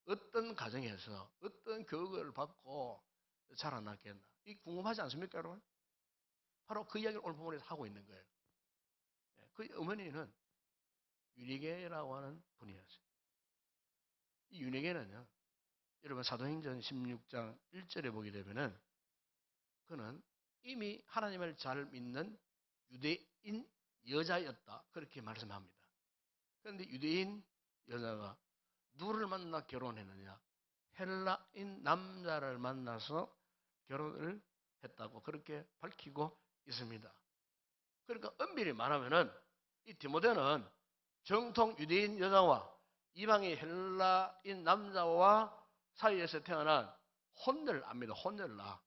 어떤 가정에서 어떤 교육을 받고 자라났겠나? 이 궁금하지 않습니까, 여러분? 바로 그 이야기를 오늘 본문에서 하고 있는 거예요. 그 어머니는 유니게라고 하는 분이었어요. 이 유니게는요, 여러분 사도행전 16장 1절에 보게 되면은 그는 이미 하나님을 잘 믿는 유대인 여자였다 그렇게 말씀합니다. 그런데 유대인 여자가 누구를 만나 결혼했느냐? 헬라인 남자를 만나서 결혼을 했다고 그렇게 밝히고 있습니다. 그러니까 엄밀히 말하면은 이 디모데는 정통 유대인 여자와 이방의 헬라인 남자와 사이에서 태어난 혼혈아입니다. 혼혈아.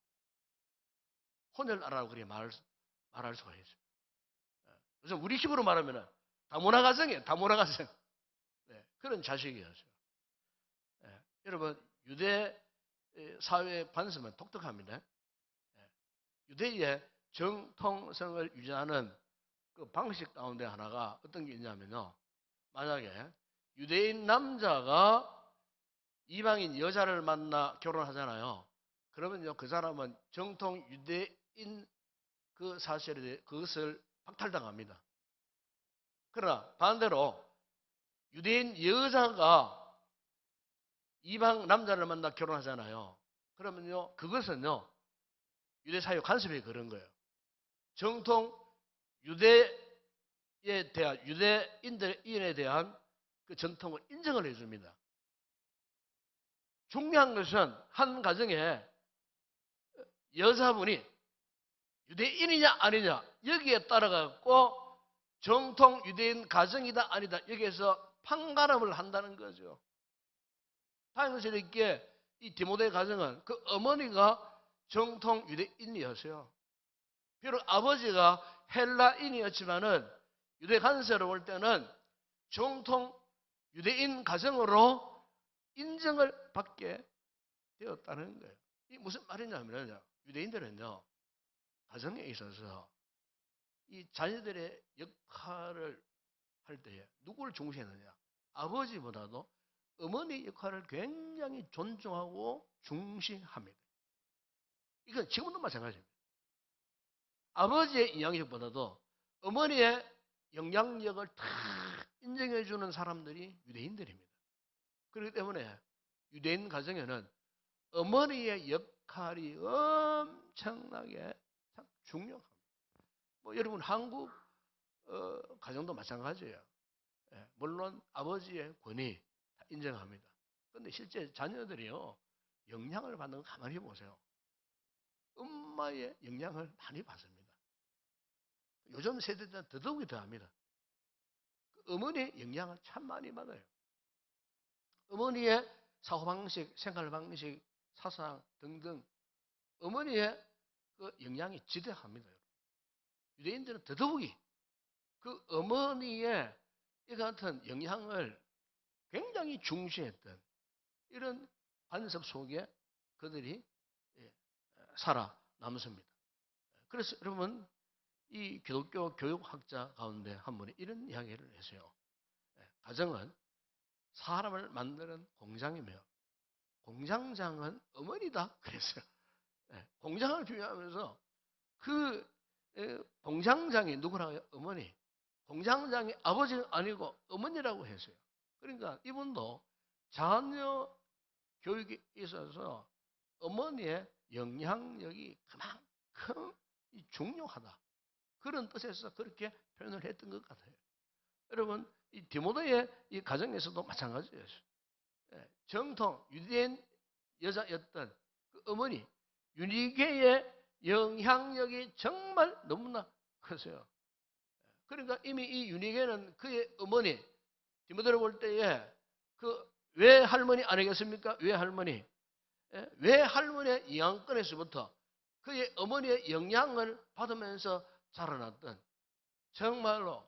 혼혈아라고 그렇게 말할 수가 있어요. 그래서 우리 식으로 말하면은 다문화 가정이에요. 다문화 가정. 네, 그런 자식이었어요. 네, 여러분 유대 사회 관습은 독특합니다. 네, 유대의 정통성을 유지하는 그 방식 가운데 하나가 어떤 게 있냐면요. 만약에 유대인 남자가 이방인 여자를 만나 결혼하잖아요. 그러면요, 그 사람은 정통 유대인 그 사실에 대해 그것을 박탈당합니다. 그러나 반대로 유대인 여자가 이방 남자를 만나 결혼하잖아요. 그러면요, 그것은요, 유대 사회 관습이 그런 거예요. 정통 유대에 대한 유대인에 대한 그 전통을 인정을 해줍니다. 중요한 것은 한 가정에 여자분이 유대인이냐 아니냐 여기에 따라 갖고 정통 유대인 가정이다 아니다 여기에서 판가름을 한다는 거죠. 다행스럽게 이 디모데 가정은 그 어머니가 정통 유대인이었어요. 비록 아버지가 헬라인이었지만은 유대 관세로 볼 때는 정통 유대인 가정으로 인정을 받게 되었다는 거예요. 이 무슨 말이냐면요, 유대인들은요 가정에 있어서 이 자녀들의 역할을 할 때에 누구를 중시했느냐? 아버지보다도 어머니 역할을 굉장히 존중하고 중시합니다. 이건 지금도 마찬가지입니다. 아버지의 영향력보다도 어머니의 영향력을 다 인정해주는 사람들이 유대인들입니다. 그렇기 때문에 유대인 가정에는 어머니의 역할이 엄청나게 참 중요합니다. 뭐 여러분 한국 가정도 마찬가지예요. 예, 물론 아버지의 권위 다 인정합니다. 그런데 실제 자녀들이요 영향을 받는 거 가만히 보세요. 엄마의 영향을 많이 받습니다. 요즘 세대들은 더더욱이 더합니다. 어머니의 영향을 참 많이 받아요. 어머니의 사고방식, 생활방식, 사상 등등 어머니의 그 영향이 지대합니다. 유대인들은 더더욱이 그 어머니의 이 같은 영향을 굉장히 중시했던 이런 관습 속에 그들이 살아남습니다. 그래서 여러분 이 기독교 교육학자 가운데 한 분이 이런 이야기를 했어요. 가정은 사람을 만드는 공장이며 공장장은 어머니다 그랬어요. 공장을 비유하면서 그 공장장이 누구라고요? 어머니. 공장장이 아버지는 아니고 어머니라고 했어요. 그러니까 이분도 자녀 교육에 있어서 어머니의 영향력이 그만큼 중요하다. 그런 뜻에서 그렇게 표현을 했던 것 같아요. 여러분, 이 디모데의 이 가정에서도 마찬가지였어요. 정통 유대인 여자였던 그 어머니 유니게의 영향력이 정말 너무나 컸어요. 그러니까 이미 이 유니게는 그의 어머니 디모데를 볼 때에 그 외할머니 아니겠습니까? 외할머니. 외할머니의 영향권에서부터 그의 어머니의 영향을 받으면서 자라났던 정말로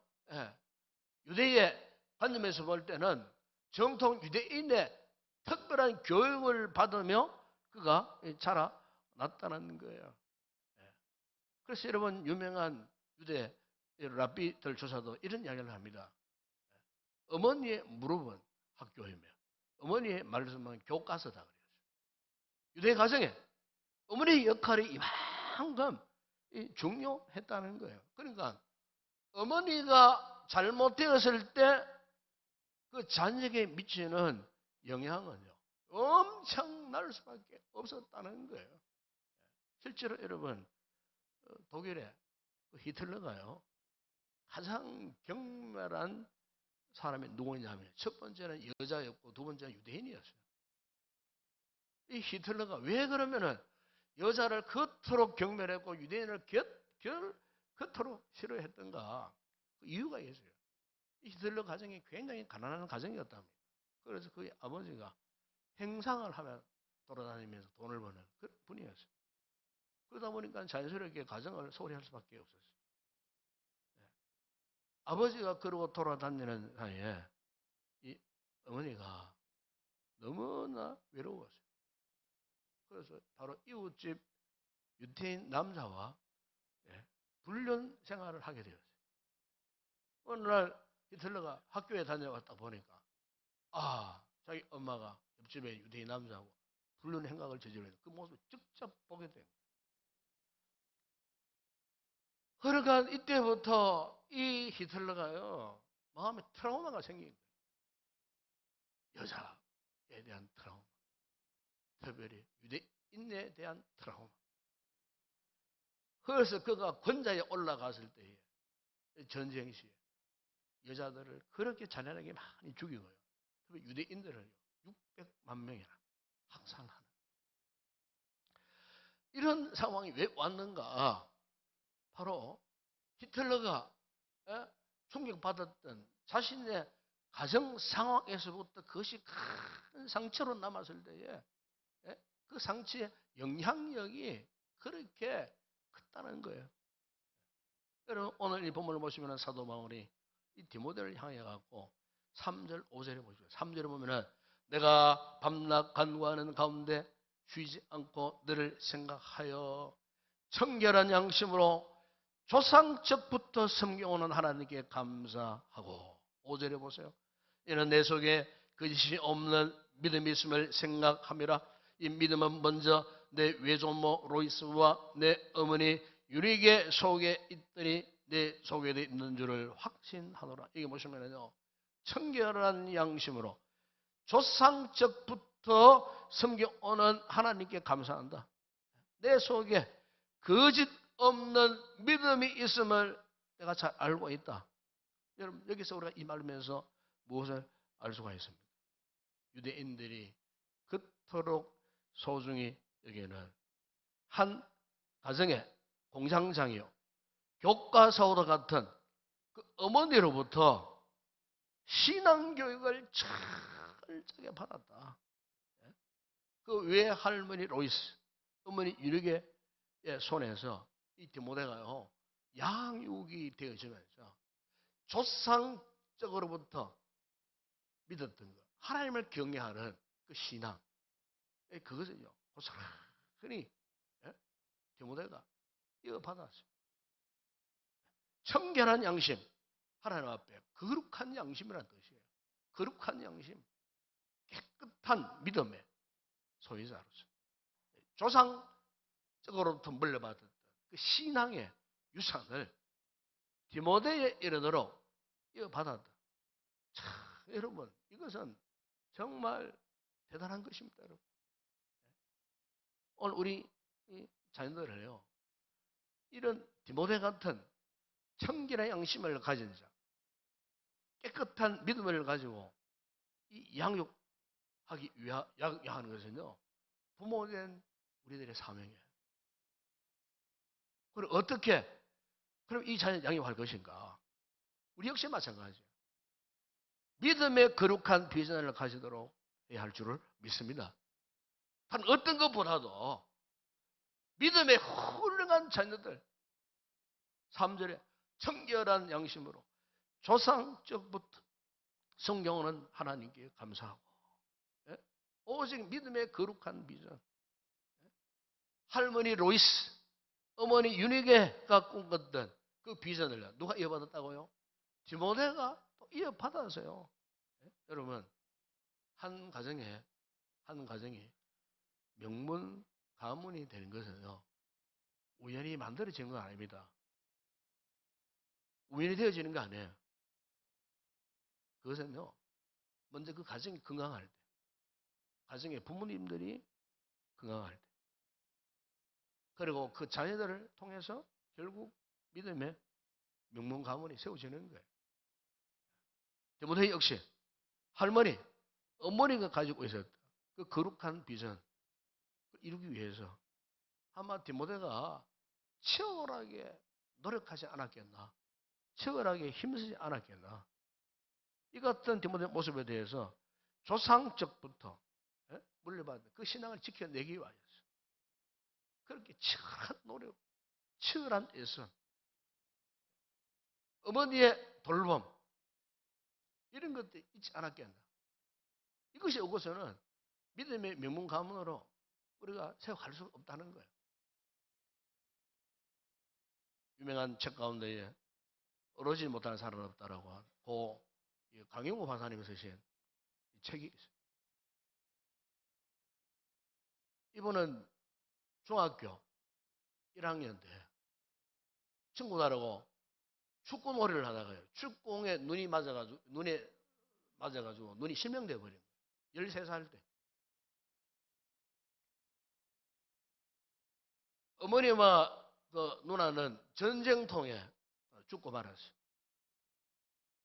유대의 관점에서 볼 때는 정통 유대인의 특별한 교육을 받으며 그가 자라났다는 거예요. 그래서 여러분 유명한 유대 랍비들 조사도 이런 이야기를 합니다. 어머니의 무릎은 학교이며 어머니의 말씀은 교과서다 그랬어요. 유대 가정에 어머니의 역할이 이만큼 중요했다는 거예요. 그러니까 어머니가 잘못되었을 때 그 자녀에게 미치는 영향은요 엄청날 수밖에 없었다는 거예요. 실제로 여러분 독일에 히틀러가요 가장 경멸한 사람이 누구냐면 첫 번째는 여자였고 두 번째는 유대인이었어요. 이 히틀러가 왜 그러면은 여자를 그토록 경멸했고 유대인을 그토록 싫어했던가 그 이유가 있어요. 이 히틀러 가정이 굉장히 가난한 가정이었답니다. 그래서 그의 아버지가 행상을 하며 돌아다니면서 돈을 버는 그런 분이었어요. 그러다 보니까 자연스럽게 가정을 소홀히 할 수밖에 없었어요. 아버지가 그러고 돌아다니는 사이에 이 어머니가 너무나 외로웠어요. 그래서 바로 이웃집 유태인 남자와 불륜 생활을 하게 되었어요. 어느 날 히틀러가 학교에 다녀갔다 보니까 자기 엄마가 옆집에 유대인 남자하고 불륜 행각을 저지르는 그 모습을 직접 보게 된 거예요. 그러니까 이때부터 이 히틀러가요 마음에 트라우마가 생긴 거예요. 여자에 대한 트라우마, 특별히 유대인에 대한 트라우마. 그래서 그가 권좌에 올라갔을 때에 전쟁 시에 여자들을 그렇게 잔인하게 많이 죽이고요. 특히 유대인들을 600만 명이나 학살하는 이런 상황이 왜 왔는가? 바로 히틀러가 충격받았던 자신의 가정 상황에서부터 그것이 큰 상처로 남았을 때에 그 상처의 영향력이 그렇게 컸다는 거예요. 여러분 오늘 이 본문을 보시면 사도 바울이 이 디모데를 향해 갖고 3절 5절에 보시죠. 3절에 보면은 내가 밤낮 간구하는 가운데 쉬지 않고 너를 생각하여 청결한 양심으로 조상적부터 섬겨오는 하나님께 감사하고 5절에 보세요. 이는 내 속에 거짓이 없는 믿음이 있음을 생각함이라. 이 믿음은 먼저 내 외조모 로이스와 내 어머니 유리게 속에 있더니 내 속에도 있는 줄을 확신하노라. 이게 보시면요 청결한 양심으로 조상적부터 섬겨오는 하나님께 감사한다. 내 속에 거짓 없는 믿음이 있음을 내가 잘 알고 있다. 여러분 여기서 우리가 이 말하면서 무엇을 알 수가 있습니까? 유대인들이 그토록 소중히 여기는 한 가정의 공장장이요 교과서와 같은 그 어머니로부터 신앙교육을 철저하게 받았다. 그 외할머니 로이스, 어머니 유력의 손에서 이 디모데가요 양육이 되어지면서 조상적으로부터 믿었던 것, 하나님을 경외하는 그 신앙, 그것을요 고스란히 디모데가 이어받았어요. 청결한 양심, 하나님 앞에 거룩한 양심이라는 뜻이에요. 거룩한 양심, 깨끗한 믿음의 소유자로서 조상적으로부터 물려받았던 그 신앙의 유산을 디모데에 이르도록 이어받았다. 참, 여러분 이것은 정말 대단한 것입니다. 여러분. 오늘 우리 자녀들을요 이런 디모데 같은 청결한 양심을 가진 자, 깨끗한 믿음을 가지고 이 양육하기 위하는 것은요 부모된 우리들의 사명이에요. 그럼 어떻게 그럼 이 자녀 양육할 것인가? 우리 역시 마찬가지예요. 믿음의 거룩한 비전을 가지도록 해야 할 줄을 믿습니다. 다른 어떤 것보다도 믿음의 훌륭한 자녀들 3절에 청결한 양심으로 조상적부터 성경은 하나님께 감사하고 오직 믿음의 거룩한 비전 할머니 로이스 어머니 유니게가 꿈꿨던 그 비전을 누가 이어받았다고요? 디모데가 또 이어받았어요. 여러분 한 가정이 명문 가문이 되는 것은요 우연히 만들어지는 건 아닙니다. 우연히 되어지는 거 아니에요. 그것은요 먼저 그 가정이 건강할 때 가정의 부모님들이 건강할 때, 그리고 그 자녀들을 통해서 결국 믿음의 명문 가문이 세워지는 거예요. 디모데 역시 할머니, 어머니가 가지고 있었던 그 거룩한 비전 이루기 위해서 아마 디모데가 치열하게 노력하지 않았겠나, 치열하게 힘쓰지 않았겠나. 이 같은 디모데 모습에 대해서 조상적부터 물려받은 그 신앙을 지켜내기 위하여서 그렇게 치열한 노력, 치열한 애선, 어머니의 돌봄 이런 것들이 있지 않았겠나. 이것이 없고서는 믿음의 명문 가문으로 우리가 세워갈 수 없다는 거예요. 유명한 책 가운데에 어르지 못하는 사람은 없다라고 하고 강영구 박사님이 쓰신 책이 있어요. 이분은 중학교 1학년 때 친구들하고 축구 놀이를 하다가요. 축구공에 눈이 맞아가지고 눈이 실명돼 버린 거예요. 13살 때. 어머니와 그 누나는 전쟁통에 죽고 말았어요.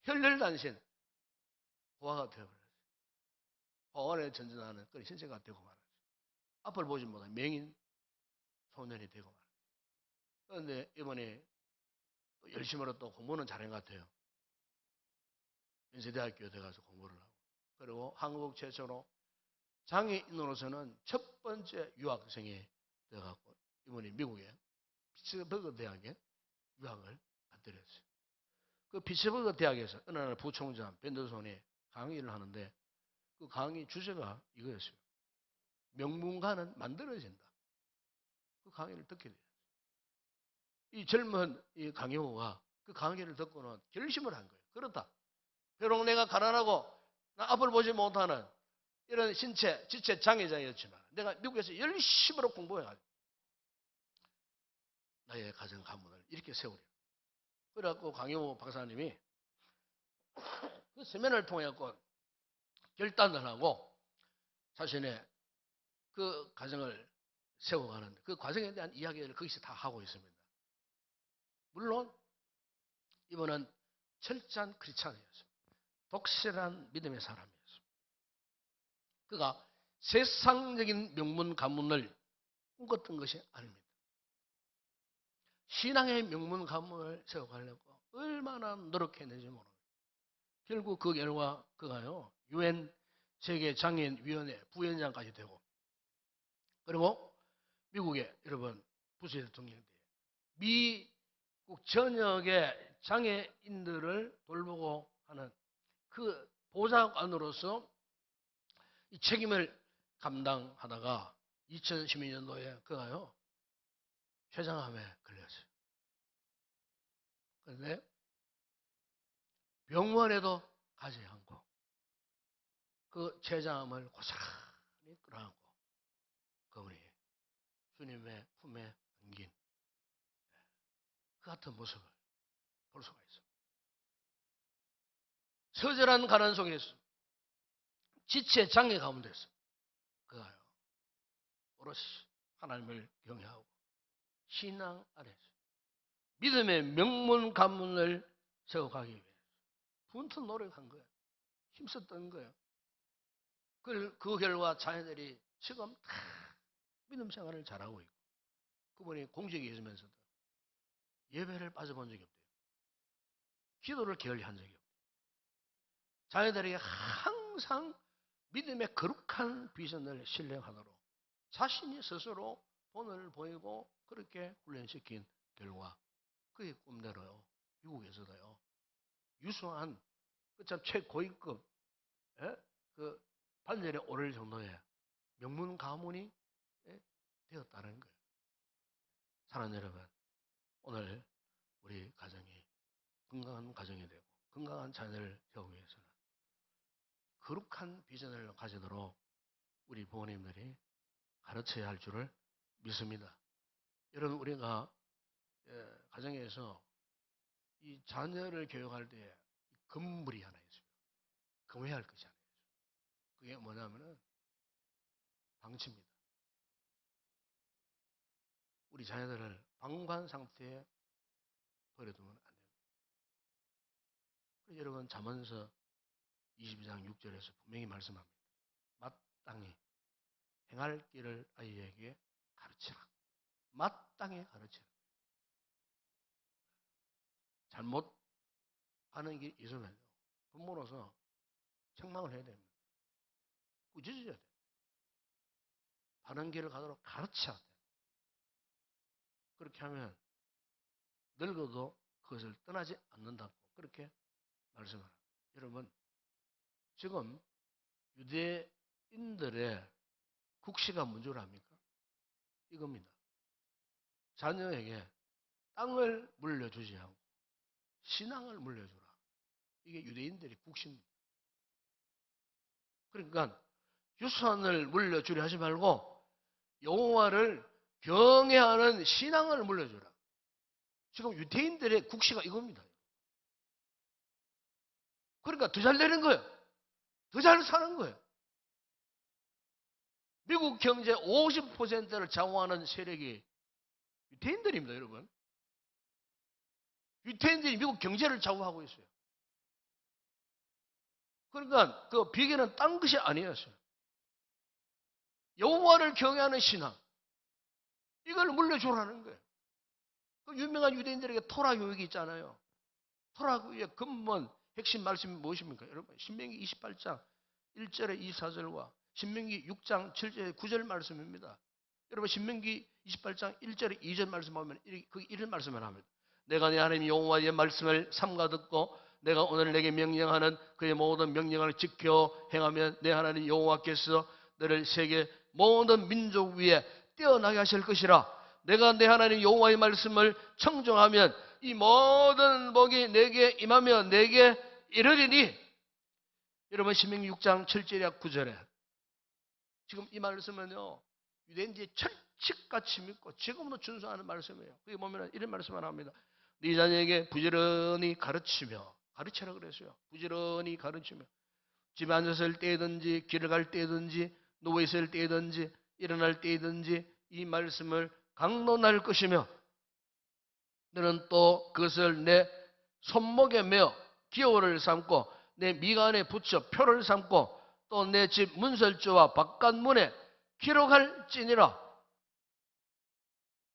혈혈단신 고아가 되어버렸어요. 고아원에 전전하는 그런 신세가 되고 말았어요. 앞을 보지 못한 맹인 소년이 되고 말았어요. 그런데 이번에 열심히로 또 공부는 잘한 것 같아요. 연세대학교에 들어가서 공부를 하고, 그리고 한국 최초로 장애인으로서는 첫 번째 유학생이 되어갖고 이번에 미국에 피츠버그 대학에 유학을 받들었어요. 그 피츠버그 대학에서 어느 날 부총장 벤더손이 강의를 하는데 그 강의 주제가 이거였어요. 명문가는 만들어진다. 그 강의를 듣게 돼요. 이 젊은 이 강효가 그 강의를 듣고는 결심을 한 거예요. 그렇다. 비록 내가 가난하고 나 앞을 보지 못하는 이런 신체, 지체 장애자였지만 내가 미국에서 열심히 공부해가지고 나의 가정 가문을 이렇게 세우려. 그래갖고 강효 박사님이 그 세면을 통해 결단을 하고 자신의 그 가정을 세워가는 그 과정에 대한 이야기를 거기서 다 하고 있습니다. 물론 이분은 철저한 크리스찬이었습니다. 독실한 믿음의 사람이었습니다. 그가 세상적인 명문 가문을 꿈꿨던 것이 아닙니다. 신앙의 명문 가문을 세워가려고 얼마나 노력했는지 모릅니다. 결국 그 결과 그가요 UN 세계 장애인위원회 부위원장까지 되고, 그리고 미국의 여러분 부시 대통령이 돼요. 미국 전역의 장애인들을 돌보고 하는 그 보좌관으로서 이 책임을 감당하다가 2012년도에 그가요 췌장암에 걸렸어요. 그런데 병원에도 가지 않고 그 췌장암을 고스란히 끌어안고 그분이 주님의 품에 안긴 그 같은 모습을 볼 수가 있습니다. 처절한 가난 속에서 지체 장애 가운데서 그가요 오롯이 하나님을 경외하고 신앙 아래서 믿음의 명문 가문을 세워가기 위해 분투 노력한 거예요. 힘썼던 거예요. 그 결과 자녀들이 지금 다 믿음 생활을 잘하고 있고, 그분이 공직에 있으면서도 예배를 빠져본 적이 없대요. 기도를 게을리한 적이 없대요. 자녀들에게 항상 믿음의 거룩한 비전을 실행하도록 자신이 스스로 본을 보이고 그렇게 훈련시킨 결과 그의 꿈대로요 미국에서도요 유수한 참 최고위급 그 반열에 오를 정도의 명문 가문이 되었다는 거예요. 사랑하는 여러분, 오늘 우리 가정이 건강한 가정이 되고 건강한 자녀를 세우기 위해서는 거룩한 비전을 가지도록 우리 부모님들이 가르쳐야 할 줄을 믿습니다. 여러분, 우리가 가정에서 이 자녀를 교육할 때 금물이 하나 있습니다. 금해야 할 것이 하나 있어요. 그게 뭐냐면은 원칙입니다. 우리 자녀들을 방관 상태에 버려두면 안 됩니다. 여러분 잠언서 22장 6절에서 분명히 말씀합니다. 마땅히 행할 길을 아이에게 가르치라. 마땅히 가르치라. 잘못하는 길이 있으면 부모로서 책망을 해야 됩니다. 꾸짖어야 돼요. 바른 길을 가도록 가르쳐야 돼요. 그렇게 하면 늙어도 그것을 떠나지 않는다고 그렇게 말씀합니다. 여러분 지금 유대인들의 국시가 뭔 줄 압니까? 이겁니다. 자녀에게 땅을 물려주지 않고 신앙을 물려주라. 이게 유대인들의 국시입니다. 그러니까 유산을 물려주려 하지 말고 여호와를 경외하는 신앙을 물려주라. 지금 유대인들의 국시가 이겁니다. 그러니까 더 잘 되는 거예요. 더 잘 사는 거예요. 미국 경제 50%를 좌우하는 세력이 유태인들입니다, 여러분. 유태인들이 미국 경제를 좌우하고 있어요. 그러니까 그 비결은 딴 것이 아니었어요. 여호와를 경외하는 신앙. 이걸 물려주라는 거예요. 그 유명한 유대인들에게 토라 교육이 있잖아요. 토라 교육의 근본 핵심 말씀이 무엇입니까? 여러분 신명기 28장 1절에 24절과 신명기 6장 7절에 9절 말씀입니다. 여러분 신명기 28장 1절에 2절 말씀하면 이런 말씀을 합니다. 내가 내 하나님 여호와의 말씀을 삼가 듣고 내가 오늘 내게 명령하는 그의 모든 명령을 지켜 행하면 내 하나님 여호와께서 너를 세계 모든 민족 위에 뛰어나게 하실 것이라. 내가 내 하나님 여호와의 말씀을 청종하면 이 모든 복이 내게 임하며 내게 이르리니. 여러분 신명기 6장 7절에 9절에 지금 이 말씀은요 유대인들이 철칙같이 믿고 지금도 준수하는 말씀이에요. 거기 보면 이런 말씀을 합니다. 네 자녀에게 부지런히 가르치라 그랬어요. 부지런히 가르치며 집에 앉았을 때든지 길을 갈 때든지 누워 있을 때든지 일어날 때든지 이 말씀을 강론할 것이며 너는 또 그것을 내 손목에 메어 기호를 삼고 내 미간에 붙여 표를 삼고 또 내 집 문설주와 바깥문에 기록할지니라.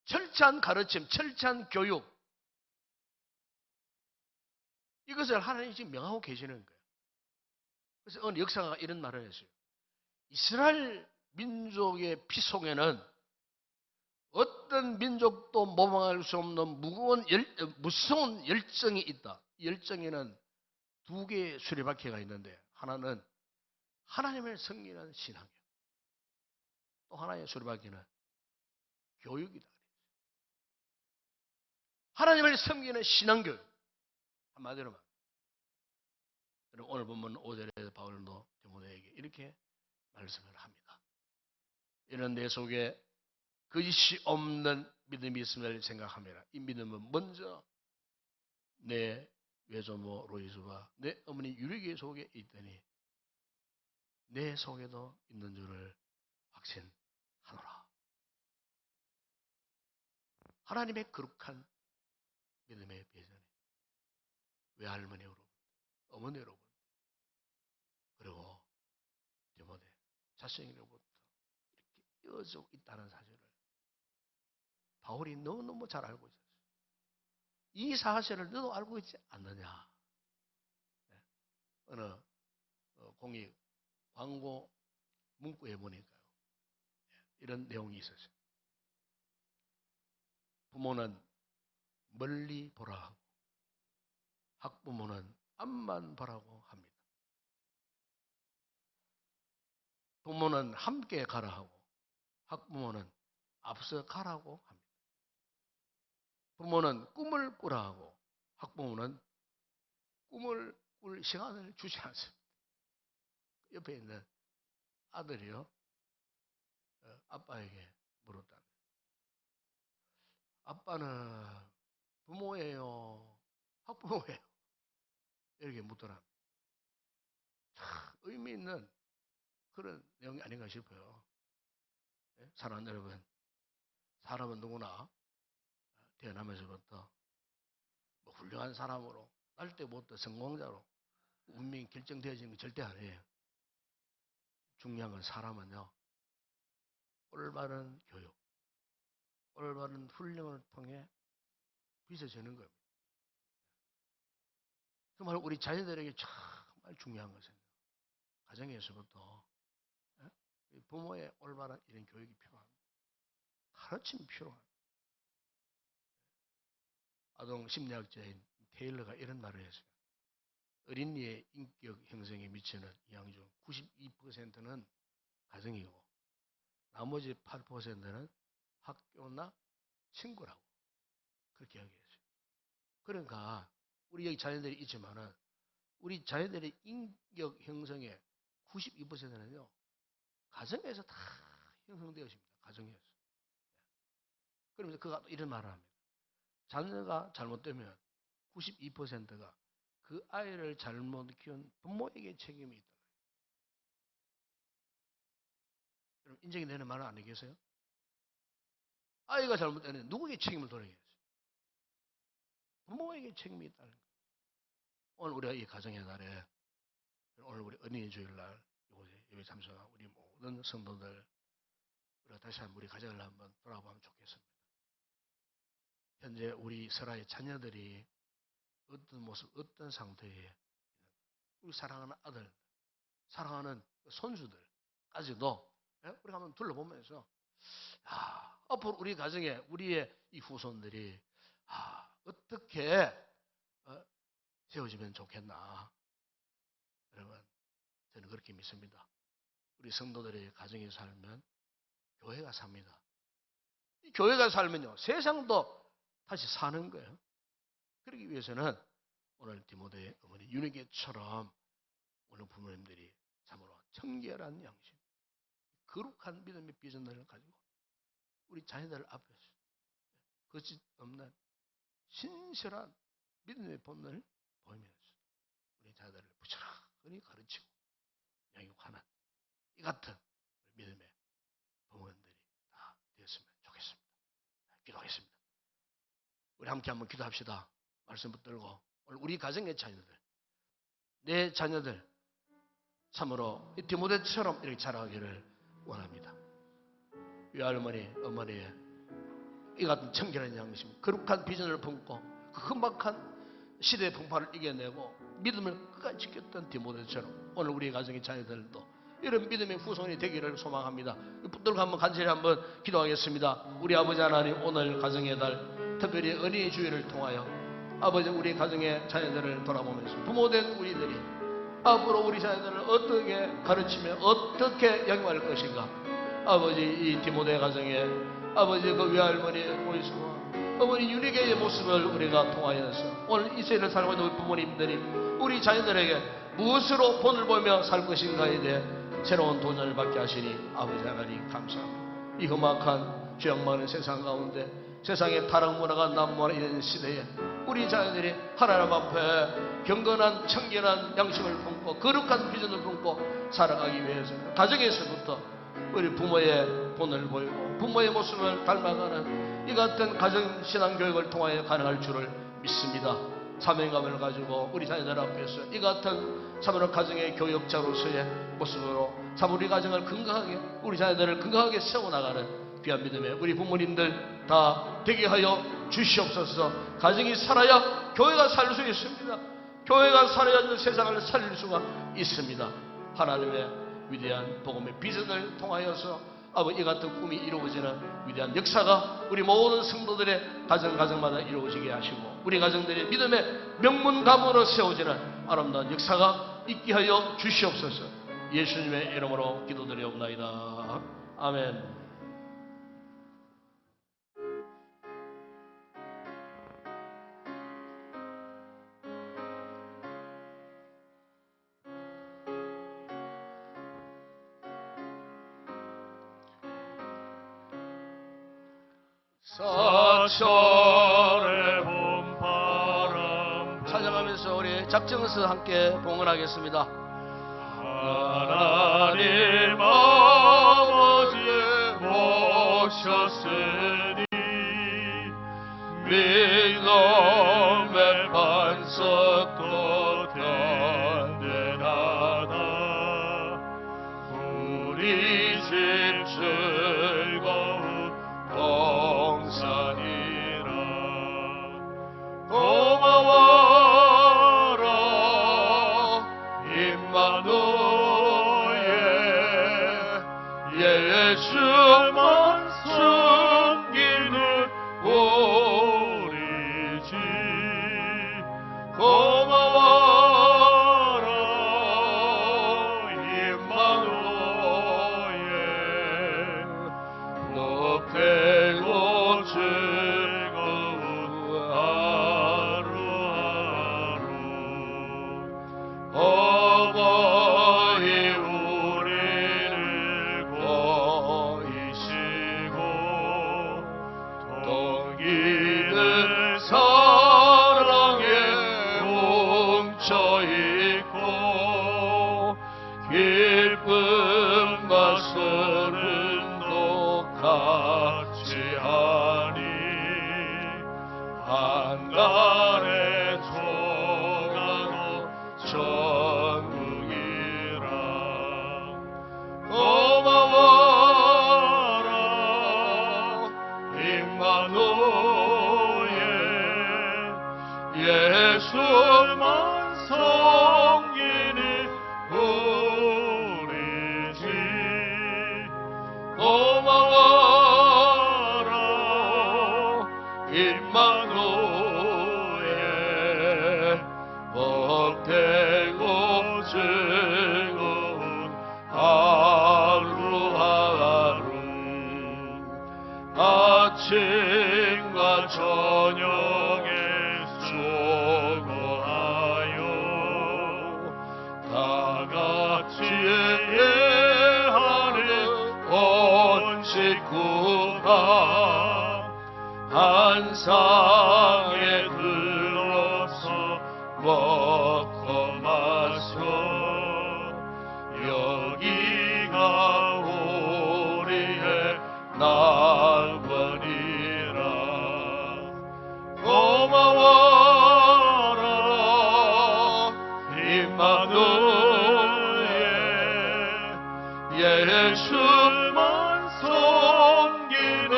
철저한 가르침, 철저한 교육. 이것을 하나님이 지금 명하고 계시는 거예요. 그래서 어느 역사가 이런 말을 했어요. 이스라엘 민족의 피 속에는 어떤 민족도 모방할 수 없는 무서운 열정이 있다. 이 열정에는 두 개의 수레바퀴가 있는데 하나는 하나님을 섬기는 신앙이에요. 또 하나의 수레바퀴는 교육이다. 하나님을 섬기는 신앙교육. 한마디로 말. 오늘 보면 5절에 바울도 디모데에게 이렇게 말씀을 합니다. 이런 내 속에 거짓이 없는 믿음이 있음을 생각합니다. 이 믿음은 먼저 내 외조모 로이스와 내 어머니 유리기 속에 있더니 내 속에도 있는 줄을 확신하노라. 하나님의 거룩한 믿음의 배전에 외할머니 여러분, 어머니 여러분, 그리고 디모데 자신으로부터 이렇게 이어져 있다는 사실을 바울이 너무너무 잘 알고 있었어요. 이 사실을 너도 알고 있지 않느냐. 네. 어느 공익 광고 문구에 보니까요. 이런 내용이 있었어요. 부모는 멀리 보라 하고 학부모는 앞만 보라고 합니다. 부모는 함께 가라 하고 학부모는 앞서 가라고 합니다. 부모는 꿈을 꾸라 하고 학부모는 꿈을 꿀 시간을 주지 않습니다. 옆에 있는 아들이요 아빠에게 물었다. 아빠는 부모예요? 학부모예요? 이렇게 묻더라. 의미 있는 그런 내용이 아닌가 싶어요. 사랑하는 여러분, 사람은 누구나 태어나면서부터 뭐 훌륭한 사람으로 날 때부터 성공자로 운명이 결정되어지는 게 절대 아니에요. 중요한 건 사람은요, 올바른 교육, 올바른 훈련을 통해 빚어지는 겁니다. 정말 우리 자녀들에게 정말 중요한 것은 가정에서부터 부모의 올바른 이런 교육이 필요합니다. 가르침이 필요합니다. 아동 심리학자인 테일러가 이런 말을 했어요. 어린이의 인격 형성에 미치는 영향 중 92%는 가정이고 나머지 8%는 학교나 친구라고 그렇게 이야기했어요. 그러니까 우리 여기 자녀들이 있지만은 우리 자녀들의 인격 형성의 92%는요 가정에서 다 형성되어집니다. 가정에서. 그러면서 그가 이런 말을 합니다. 자녀가 잘못되면 92%가 그 아이를 잘못 키운 부모에게 책임이 있다. 여러분 인정이 되는 말은 아니겠어요? 아이가 잘못되면 누구에게 책임을 돌리겠어요? 부모에게 책임이 있다는 거예요. 오늘 우리가 이 가정의 날에 오늘 우리 어린이 주일날 이곳에 예배 참석한 우리 모든 성도들 우리가 다시 한번 우리 가정을 한번 돌아보면 좋겠습니다. 현재 우리 설아의 자녀들이 어떤 모습, 어떤 상태에 우리 사랑하는 아들, 사랑하는 손주들까지도 우리가 한번 둘러보면서 앞으로 우리 가정에 우리의 이 후손들이 어떻게 세워지면 좋겠나. 여러분 저는 그렇게 믿습니다. 우리 성도들의 가정에 살면 교회가 삽니다. 이 교회가 살면요 세상도 다시 사는 거예요. 그러기 위해서는 오늘 디모데의 어머니 윤희계처럼 오늘 부모님들이 참으로 청결한 양심, 거룩한 믿음의 비전을 가지고 우리 자녀들 앞에서 거짓 없는 신실한 믿음의 본능을 보이면서 우리 자녀들을 부지런히 가르치고 양육하는 이 같은 믿음의 부모님들이 다 되었으면 좋겠습니다. 기도하겠습니다. 우리 함께 한번 기도합시다. 말씀 붙들고 오늘 우리 가정의 자녀들, 내 자녀들 참으로 디모데처럼 이렇게 자라기를 원합니다. 외할머니, 어머니의 이 같은 청결한 양심, 거룩한 비전을 품고 그 험악한 시대의 풍파를 이겨내고 믿음을 끝까지 지켰던 디모데처럼 오늘 우리 가정의 자녀들도 이런 믿음의 후손이 되기를 소망합니다. 붙들고 한번 간절히 한번 기도하겠습니다. 우리 아버지 하나님, 오늘 가정의 달 특별히 어린이 주일을 통하여 아버지 우리 가정의 자녀들을 돌아보면서 부모된 우리들이 앞으로 우리 자녀들을 어떻게 가르치며 어떻게 양육할 것인가. 아버지 이 디모데 가정에 아버지 그 외할머니의 모습과 어머니 윤희계의 모습을 우리가 통하여서 오늘 이 세대를 살고 있는 우리 부모님들이 우리 자녀들에게 무엇으로 본을 보며 살 것인가에 대해 새로운 도전을 받게 하시니 아버지 하나님 감사합니다. 이 험악한 죄악 많은 세상 가운데 세상의 타락 문화가 난무하는 시대에 우리 자녀들이 하나님 앞에 경건한 청결한 양심을 품고 거룩한 비전을 품고 살아가기 위해서는 가정에서부터 우리 부모의 본을 보이고 부모의 모습을 닮아가는 이 같은 가정신앙 교육을 통하여 가능할 줄을 믿습니다. 사명감을 가지고 우리 자녀들 앞에서 이 같은 참으로 가정의 교육자로서의 모습으로 참 우리 가정을 건강하게 우리 자녀들을 건강하게 세워나가는 귀한 믿음에 우리 부모님들 다 되게 하여 주시옵소서. 가정이 살아야 교회가 살 수 있습니다. 교회가 살아야 세상을 살릴 수가 있습니다. 하나님의 위대한 복음의 비전을 통하여서 아버지 이 같은 꿈이 이루어지는 위대한 역사가 우리 모든 성도들의 가정마다 이루어지게 하시고 우리 가정들의 믿음의 명문가문으로 세워지는 아름다운 역사가 있게 하여 주시옵소서. 예수님의 이름으로 기도드리옵나이다. 아멘. 사철의 봄바람 찬양하면서 우리 작정해서 함께 봉헌하겠습니다. 하나님 아버지 하셨으니 믿음의 반석도 든든하다. 우리 집 즐거운 동산이라. 고마워라 임마누엘, 예수만 섬기는 우리 집. 고마워라 임마누엘, 높고 즐거운 하루하루. 어머니 우리를 보이시고 동기는 사랑에 뭉쳐있고 기쁨과 서른도 같이 하니 한간에 통하고 천국이라. 고마워라 임마누엘, 예수만 섬기는 우리 집. 고마워라 임마누엘, 복되고 즐거운 하루하루. 아침과 저녁에 수고하여 다 같이 예배하는 온 식구가 한 상에 들어서 먹고 마셔. 여기가 우리의 낙원이라. 고마워라 임마누엘, 예수만 섬기는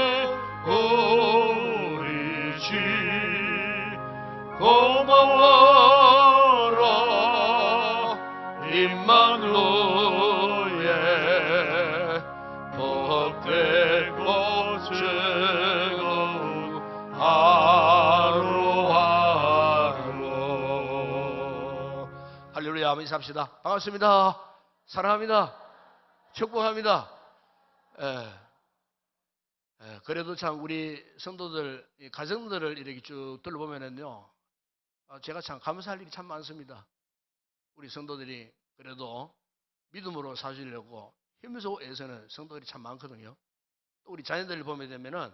우리 집. 고마워라 임마누엘, 복되고 즐거운 하루하루. 할렐루야. 한번 인사합시다. 반갑습니다. 사랑합니다. 축복합니다. 그래도 참 우리 성도들, 가정들을 이렇게 쭉 둘러보면은요, 제가 참 감사할 일이 참 많습니다. 우리 성도들이 그래도 믿음으로 사시려고 힘써 애쓰는 성도들이 참 많거든요. 또 우리 자녀들을 보게 되면은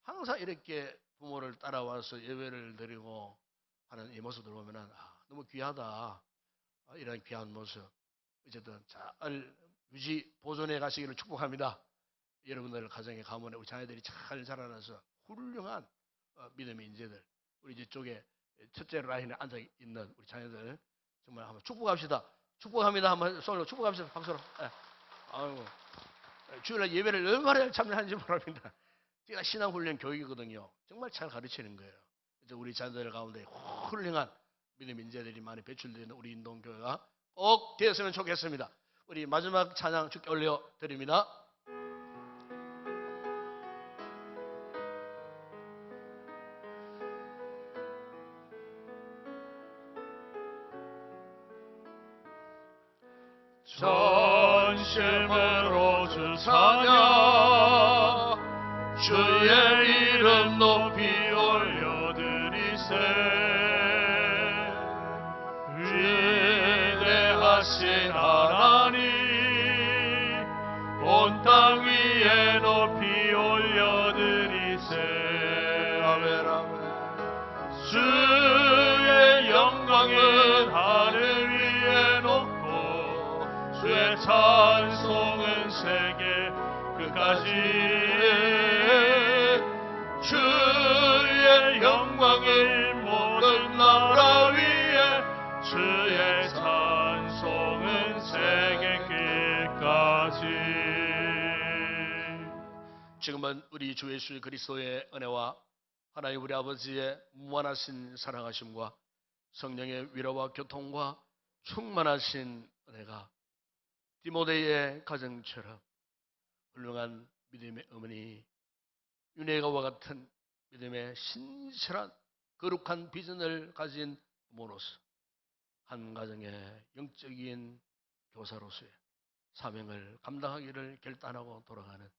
항상 이렇게 부모를 따라와서 예배를 드리고 하는 이 모습을 보면은 너무 귀하다. 이런 귀한 모습 어쨌든 잘 유지 보존해 가시기를 축복합니다. 여러분들 가정의 가문에 우리 자녀들이 잘 자라나서 훌륭한 믿음의 인재들, 우리 이쪽에 첫째 라인에 앉아 있는 우리 자녀들 정말 한번 축복합시다. 축복합니다. 한번 손으로 축복합시다. 박수로. 아이고, 주일날 예배를 얼마나 참여하는지 모릅니다. 제가 신앙훈련 교육이거든요. 정말 잘 가르치는 거예요. 그래서 우리 자녀들 가운데 훌륭한 믿음 인재들이 많이 배출되는 우리 인동교회가 꼭 되었으면 좋겠습니다. 우리 마지막 찬양 주께 올려드립니다. 전심으로 주 찬양, 주의 이름 높이 올려드리세. 위대하신 하나님, 온 땅 위에 높이 올려드리세. 아멘 아멘. 주의 영광은 하늘 위에 높고 주의 찬송은 세계 끝까지. 지금은 우리 주 예수 그리스도의 은혜와 하나님 우리 아버지의 무한하신 사랑하심과 성령의 위로와 교통과 충만하신 은혜가 디모데의 가정처럼 훌륭한 믿음의 어머니 윤혜가와 같은 믿음의 신실한 거룩한 비전을 가진 부모로서 한 가정의 영적인 교사로서의 사명을 감당하기를 결단하고 돌아가는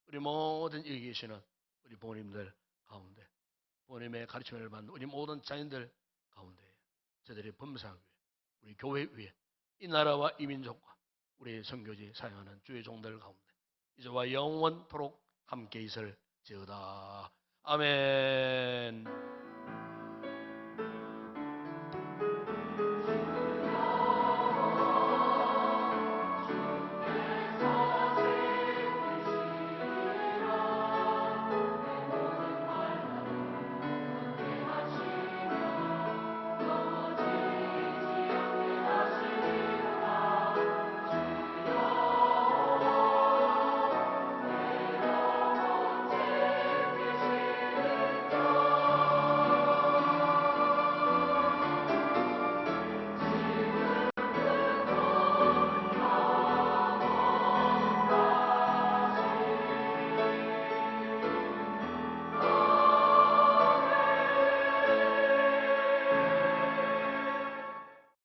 우리 모든 여기 계시는 우리 부모님들 가운데 부모님의 가르침을 받는 우리 모든 자녀들 가운데 저들이 범사하기 위해 우리 교회 위에 이 나라와 이 민족과 우리 선교지 사용하는 주의 종들 가운데 이제와 영원토록 함께 있을지어다. 아멘.